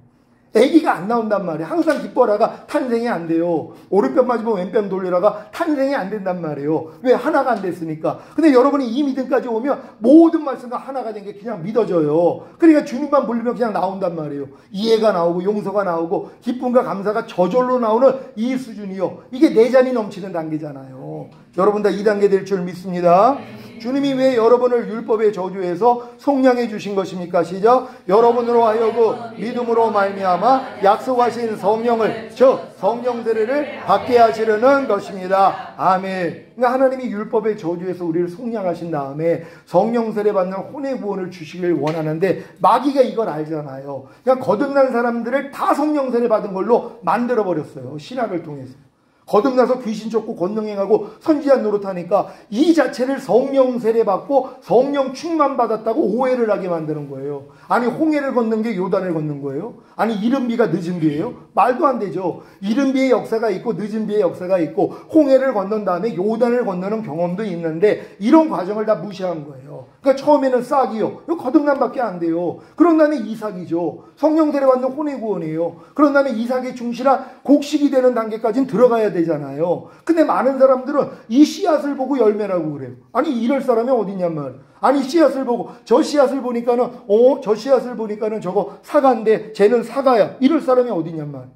아기가 안 나온단 말이에요. 항상 기뻐라가 탄생이 안 돼요. 오른편 맞으면 왼편 돌리라가 탄생이 안 된단 말이에요. 왜? 하나가 안 됐으니까. 근데 여러분이 이 믿음까지 오면 모든 말씀과 하나가 된 게 그냥 믿어져요. 그러니까 주님만 부르면 그냥 나온단 말이에요. 이해가 나오고 용서가 나오고 기쁨과 감사가 저절로 나오는 이 수준이요. 이게 내잔이 넘치는 단계잖아요. 여러분 다 이 단계 될 줄 믿습니다. 주님이 왜 여러분을 율법의 저주에서 속량해 주신 것입니까? 시작. 여러분으로 하여금 믿음으로 말미암아 약속하신 성령을 즉 성령 세례를 받게 하시려는 것입니다. 아멘. 그러니까 하나님이 율법의 저주에서 우리를 속량하신 다음에 성령 세례 받는 혼의 구원을 주시길 원하는데 마귀가 이걸 알잖아요. 그러니까 거듭난 사람들을 다 성령 세례 받은 걸로 만들어 버렸어요. 신학을 통해서. 거듭나서 귀신 쫓고 권능행하고 선지자 노릇하니까 이 자체를 성령 세례받고 성령 충만 받았다고 오해를 하게 만드는 거예요. 아니 홍해를 걷는 게 요단을 걷는 거예요? 아니 이른 비가 늦은 비예요? 말도 안 되죠. 이른 비의 역사가 있고 늦은 비의 역사가 있고 홍해를 건넌 다음에 요단을 건너는 경험도 있는데 이런 과정을 다 무시한 거예요. 그러니까 처음에는 싹이요. 이거 거듭남밖에 안 돼요. 그런 다음에 이삭이죠. 성령 세례 받는 혼의 구원이에요. 그런 다음에 이삭의 충실한 곡식이 되는 단계까지는 들어가야 되잖아요. 근데 많은 사람들은 이 씨앗을 보고 열매라고 그래요. 아니 이럴 사람이 어디냔 말이에요. 아니 씨앗을 보고 저 씨앗을 보니까는 저 씨앗을 보니까는 저거 사과인데 쟤는 사과야. 이럴 사람이 어디냔 말이에요.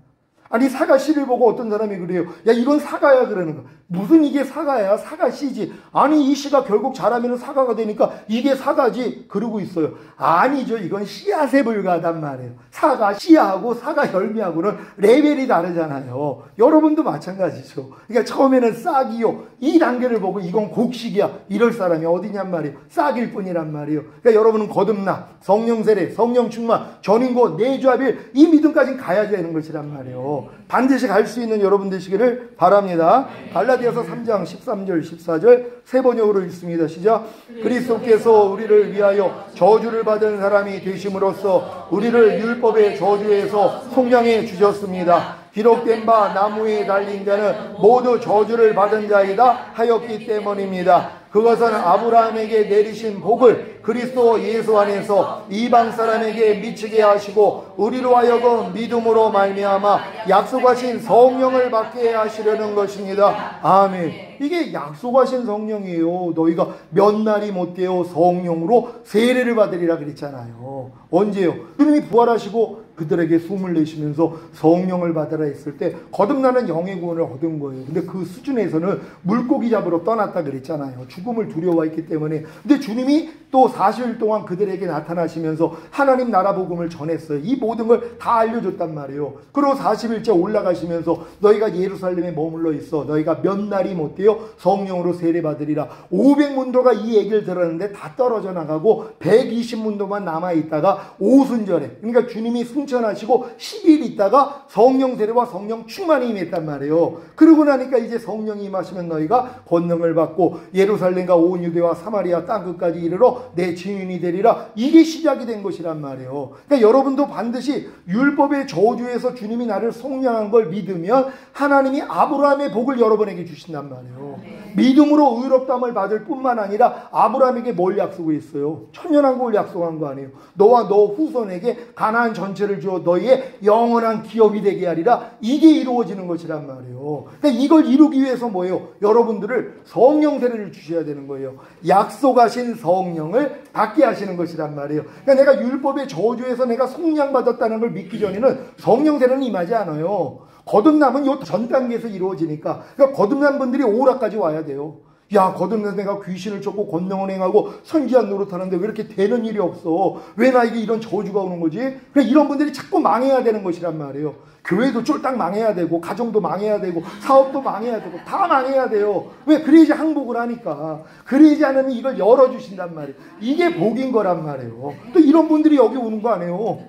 아니 사과 씨를 보고 어떤 사람이 그래요. 야 이건 사과야 그러는 거. 무슨 이게 사과야. 사과 씨지. 아니 이 씨가 결국 자라면 사과가 되니까 이게 사과지 그러고 있어요. 아니죠. 이건 씨앗에 불과하단 말이에요. 사과 씨하고 사과 열매하고는 레벨이 다르잖아요. 여러분도 마찬가지죠. 그러니까 처음에는 싹이요. 이 단계를 보고 이건 곡식이야. 이럴 사람이 어디냔 말이에요. 싹일 뿐이란 말이에요. 그러니까 여러분은 거듭나 성령 세례 성령 충만 전인고 내주합일 이 믿음까지 가야 되는 것이란 말이에요. 반드시 갈 수 있는 여러분 되시기를 바랍니다. 갈라디아서 3장 13절 14절 세 번역으로 읽습니다. 시작. 그리스도께서 우리를 위하여 저주를 받은 사람이 되심으로써 우리를 율법의 저주에서 속량해 주셨습니다. 기록된 바 나무에 달린 자는 모두 저주를 받은 자이다 하였기 때문입니다. 그것은 아브라함에게 내리신 복을 그리스도 예수 안에서 이방 사람에게 미치게 하시고 우리로 하여금 믿음으로 말미암아 약속하신 성령을 받게 하시려는 것입니다. 아멘. 이게 약속하신 성령이에요. 너희가 몇 날이 못되어 성령으로 세례를 받으리라 그랬잖아요. 언제요? 주님이 부활하시고 그들에게 숨을 내쉬면서 성령을 받으라 했을 때 거듭나는 영의 구원을 얻은 거예요. 근데 그 수준에서는 물고기 잡으러 떠났다 그랬잖아요. 죽음을 두려워했기 때문에. 근데 주님이 또 40일 동안 그들에게 나타나시면서 하나님 나라 복음을 전했어요. 이 모든 걸 다 알려줬단 말이에요. 그리고 40일째 올라가시면서 너희가 예루살렘에 머물러 있어. 너희가 몇 날이 못되어 성령으로 세례 받으리라. 500문도가 이 얘기를 들었는데 다 떨어져 나가고 120문도만 남아있다가 오순절에, 그러니까 주님이 승천하시고 10일 있다가 성령 세례와 성령 충만이 임했단 말이에요. 그러고 나니까 이제 성령이 임하시면 너희가 권능을 받고 예루살렘과 온 유대와 사마리아 땅끝까지 이르러 내 증인이 되리라. 이게 시작이 된 것이란 말이에요. 그러니까 여러분도 반드시 율법의 저주에서 주님이 나를 속량한 걸 믿으면 하나님이 아브라함의 복을 여러분에게 주신단 말이에요. 믿음으로 의롭다함을 받을 뿐만 아니라 아브라함에게 뭘 약속했어요? 천년왕국을 약속한 거 아니에요. 너와 너 후손에게 가나안 전체를 주어 너희의 영원한 기업이 되게 하리라. 이게 이루어지는 것이란 말이에요. 그러니까 이걸 이루기 위해서 뭐예요? 여러분들을 성령 세례를 주셔야 되는 거예요. 약속하신 성령을 받게 하시는 것이란 말이에요. 그러니까 내가 율법의 저주에서 내가 속량받았다는 걸 믿기 전에는 성령 세례는 임하지 않아요. 거듭남은 요 전 단계에서 이루어지니까, 그러니까 거듭난 분들이 오락까지 와야 돼요. 야, 거듭나서 내가 귀신을 쫓고 권능을 행하고 선지한 노릇하는데 왜 이렇게 되는 일이 없어? 왜 나에게 이런 저주가 오는 거지? 그러니까 이런 분들이 자꾸 망해야 되는 것이란 말이에요. 교회도 쫄딱 망해야 되고, 가정도 망해야 되고, 사업도 망해야 되고, 다 망해야 돼요. 왜? 그래야지 항복을 하니까. 그러지 않으면 이걸 열어주신단 말이에요. 이게 복인 거란 말이에요. 또 이런 분들이 여기 오는 거 아니에요.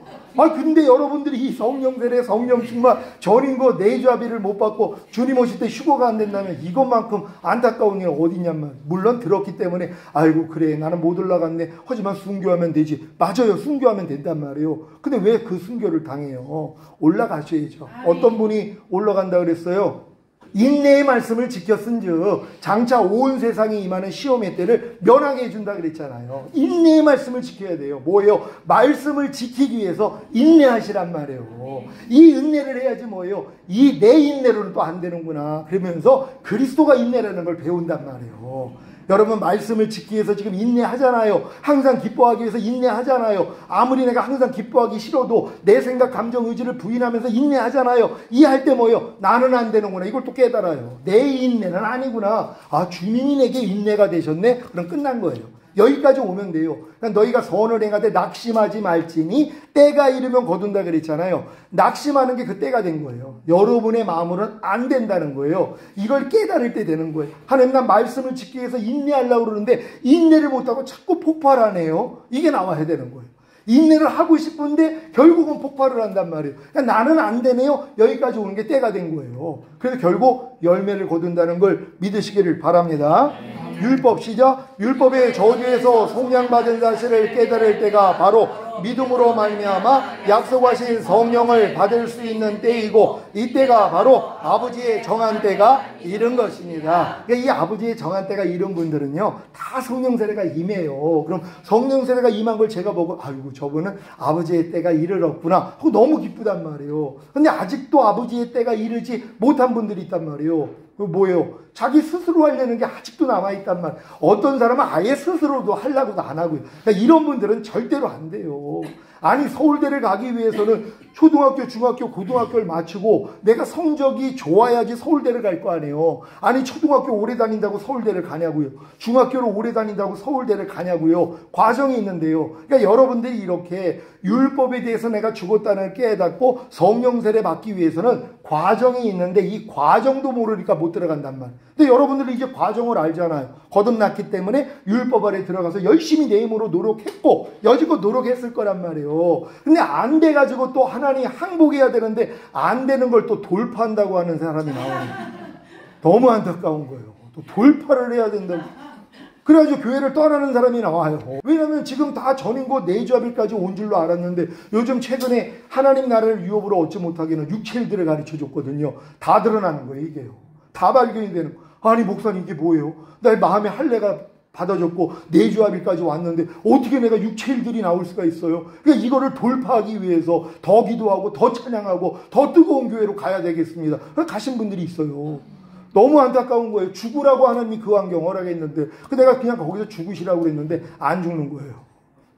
근데 여러분들이 이 성령 세례, 성령 충만, 전인 거 내주아비를 못 받고 주님 오실 때 휴거가 안 된다면 이것만큼 안타까운 일 어디 있냔 말이에요. 물론 들었기 때문에 아이고 그래 나는 못 올라갔네. 하지만 순교하면 되지. 맞아요. 순교하면 된단 말이에요. 근데 왜 그 순교를 당해요? 올라가셔야죠. 어떤 분이 올라간다 그랬어요? 인내의 말씀을 지켰은즉 장차 온 세상에 임하는 시험의 때를 면하게 해준다 그랬잖아요. 인내의 말씀을 지켜야 돼요. 뭐예요? 말씀을 지키기 위해서 인내하시란 말이에요. 이 인내를 해야지 뭐예요? 이 내 인내로는 또 안 되는구나. 그러면서 그리스도가 인내라는 걸 배운단 말이에요. 여러분 말씀을 지키기 위해서 지금 인내하잖아요. 항상 기뻐하기 위해서 인내하잖아요. 아무리 내가 항상 기뻐하기 싫어도 내 생각, 감정, 의지를 부인하면서 인내하잖아요. 이 할 때 뭐예요? 나는 안 되는구나. 이걸 또 깨달아요. 내 인내는 아니구나. 아, 주님이 내게 인내가 되셨네? 그럼 끝난 거예요. 여기까지 오면 돼요. 그러니까 너희가 선을 행하되 낙심하지 말지니 때가 이르면 거둔다 그랬잖아요. 낙심하는 게 그 때가 된 거예요. 여러분의 마음으로는 안 된다는 거예요. 이걸 깨달을 때 되는 거예요. 하나님 난 말씀을 지키기 위해서 인내하려고 그러는데 인내를 못하고 자꾸 폭발하네요. 이게 나와야 되는 거예요. 인내를 하고 싶은데 결국은 폭발을 한단 말이에요. 그러니까 나는 안 되네요. 여기까지 오는 게 때가 된 거예요. 그래서 결국 열매를 거둔다는 걸 믿으시기를 바랍니다. 율법 시작. 율법의 저주에서 속량받은 사실을 깨달을 때가 바로 믿음으로 말미암아 약속하신 성령을 받을 수 있는 때이고 이때가 바로 아버지의 정한 때가 이른 것입니다. 그러니까 이 아버지의 정한 때가 이른 분들은요 다 성령 세례가 임해요. 그럼 성령 세례가 임한 걸 제가 보고 아이고 저분은 아버지의 때가 이르렀구나 하고 너무 기쁘단 말이에요. 근데 아직도 아버지의 때가 이르지 못한 분들이 있단 말이에요. 뭐예요? 자기 스스로 하려는 게 아직도 남아있단 말이에요. 어떤 사람은 아예 스스로도 하려고도 안 하고요. 그러니까 이런 분들은 절대로 안 돼요. 아니 서울대를 가기 위해서는 초등학교, 중학교, 고등학교를 마치고 내가 성적이 좋아야지 서울대를 갈 거 아니에요. 아니 초등학교 오래 다닌다고 서울대를 가냐고요. 중학교를 오래 다닌다고 서울대를 가냐고요. 과정이 있는데요. 그러니까 여러분들이 이렇게 율법에 대해서 내가 죽었다는 걸 깨닫고 성령 세례 받기 위해서는 과정이 있는데 이 과정도 모르니까 못 들어간단 말이에요. 근데 여러분들이 이제 과정을 알잖아요. 거듭났기 때문에 율법 아래 들어가서 열심히 내 힘으로 노력했고 여지껏 노력했을 거란 말이에요. 근데 안 돼가지고 또 하나님 항복해야 되는데 안 되는 걸 또 돌파한다고 하는 사람이 나오는 거예요. 너무 안타까운 거예요. 또 돌파를 해야 된다고. 그래가지고 교회를 떠나는 사람이 나와요. 왜냐하면 지금 다 전인고 내주합일까지 온 줄로 알았는데 요즘 최근에 하나님 나라를 유업으로 얻지 못하게는 육체일들을 가르쳐줬거든요. 다 드러나는 거예요. 이게요. 다 발견이 되는 거예요. 아니 목사님 이게 뭐예요? 내 마음의 할례가 받아졌고 내주합일까지 왔는데 어떻게 내가 육체일들이 나올 수가 있어요? 그러니까 이거를 돌파하기 위해서 더 기도하고 더 찬양하고 더 뜨거운 교회로 가야 되겠습니다. 가신 분들이 있어요. 너무 안타까운 거예요. 죽으라고 하나님이 그 환경 허락했는데 내가 그냥 거기서 죽으시라고 그랬는데 안 죽는 거예요.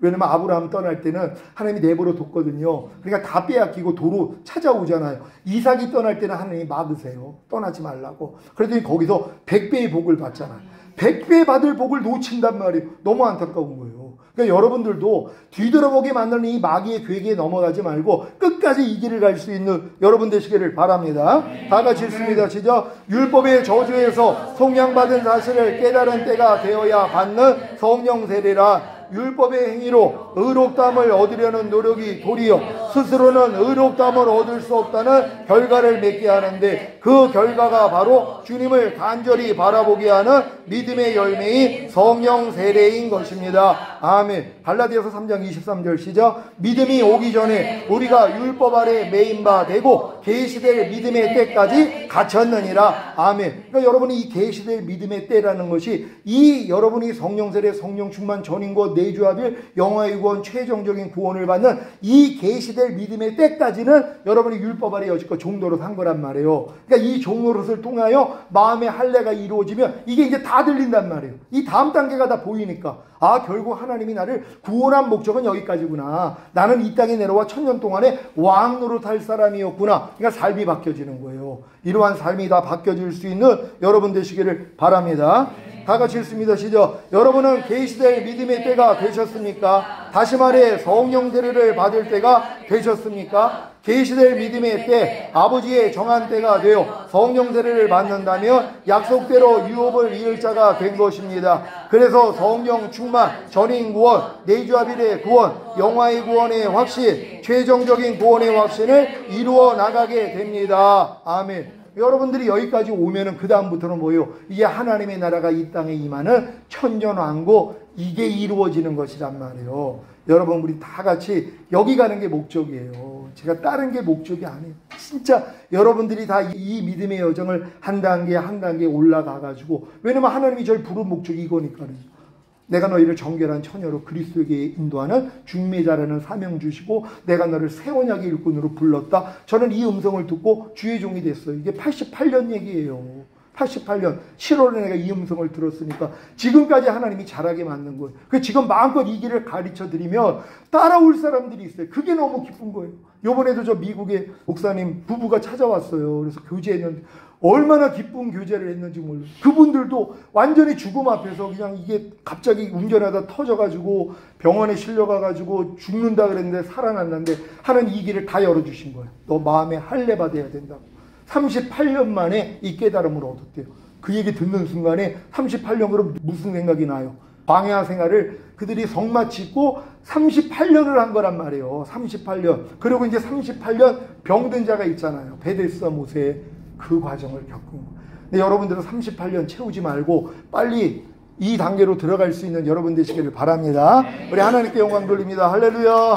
왜냐면 아브라함 떠날 때는 하나님이 내버려 뒀거든요. 그러니까 다 빼앗기고 도로 찾아오잖아요. 이삭이 떠날 때는 하나님이 막으세요. 떠나지 말라고. 그랬더니 거기서 100배의 복을 받잖아요. 100배 받을 복을 놓친단 말이에요. 너무 안타까운 거예요. 그러니까 여러분들도 뒤돌아보게 만드는 이 마귀의 괴계에 넘어가지 말고 끝까지 이 길을 갈 수 있는 여러분 되시기를 바랍니다. 다 같이 읽습니다. 시작. 율법의 저주에서 속량받은 사실을 깨달은 때가 되어야 받는 성령 세례라. 율법의 행위로 의롭다함을 얻으려는 노력이 도리어 스스로는 의롭다함을 얻을 수 없다는 결과를 맺게 하는데 그 결과가 바로 주님을 간절히 바라보게 하는 믿음의 열매인 성령 세례인 것입니다. 아멘. 갈라디아서 3장 23절 시작. 믿음이 오기 전에 우리가 율법 아래 매인 바 되고 계시될 믿음의 때까지 갇혔느니라. 아멘. 그러니까 여러분이 이 계시될 믿음의 때라는 것이 이 여러분이 성령 세례 성령 충만 전인과 내주합일 영화의 구원 최종적인 구원을 받는 이 계시될 믿음의 때까지는 여러분이 율법 아래 여지껏 종노릇 한 거란 말이에요. 그러니까 이 종노릇을 통하여 마음의 할례가 이루어지면 이게 이제 다 들린단 말이에요. 이 다음 단계가 다 보이니까 결국 하나님이 나를 구원한 목적은 여기까지구나. 나는 이 땅에 내려와 1000년 동안에 왕 노릇할 사람이었구나. 그러니까 삶이 바뀌어지는 거예요. 이러한 삶이 다 바뀌어질 수 있는 여러분 되시기를 바랍니다. 다 같이 읽습니다. 시작. 여러분은 계시될 믿음의 때가 되셨습니까? 다시 말해 성령 세례를 받을 때가 되셨습니까? 계시될 믿음의 때, 아버지의 정한 때가 되어 성령 세례를 받는다면 약속대로 유업을 이을 자가 된 것입니다. 그래서 성령 충만, 전인 구원, 내주합일의 구원, 영화의 구원의 확신, 최종적인 구원의 확신을 이루어 나가게 됩니다. 아멘. 여러분들이 여기까지 오면은 그 다음부터는 뭐예요? 이게 하나님의 나라가 이 땅에 임하는 천년왕국, 이게 이루어지는 것이란 말이에요. 여러분 우리 다 같이 여기 가는 게 목적이에요. 제가 다른 게 목적이 아니에요. 진짜 여러분들이 다 이 믿음의 여정을 한 단계 한 단계 올라가가지고, 왜냐면 하나님이 저를 부른 목적이 이거니까요. 내가 너희를 정결한 처녀로 그리스도에게 인도하는 중매자라는 사명 주시고 내가 너를 새 언약의 일꾼으로 불렀다. 저는 이 음성을 듣고 주의 종이 됐어요. 이게 88년 얘기예요. 88년 7월에 내가 이 음성을 들었으니까 지금까지 하나님이 잘하게 만든 거예요. 그 지금 마음껏 이 길을 가르쳐 드리면 따라올 사람들이 있어요. 그게 너무 기쁜 거예요. 요번에도 저 미국의 목사님 부부가 찾아왔어요. 그래서 교제했는데 얼마나 기쁜 교제를 했는지 몰라요. 그분들도 완전히 죽음 앞에서 그냥 이게 갑자기 운전하다 터져가지고 병원에 실려가가지고 죽는다 그랬는데 살아났는데 하나님 이 길을 다 열어주신 거예요. 너 마음에 할례 받아야 된다고. 38년 만에 이 깨달음을 얻었대요. 그 얘기 듣는 순간에 38년 그럼 무슨 생각이 나요? 광야 생활을 그들이 성마 짓고 38년을 한 거란 말이에요. 38년. 그리고 이제 38년 병든 자가 있잖아요. 베데스다 모세 그 과정을 겪은 거. 근데 여러분들은 38년 채우지 말고 빨리 이 단계로 들어갈 수 있는 여러분 되시기를 바랍니다. 우리 하나님께 영광 돌립니다. 할렐루야.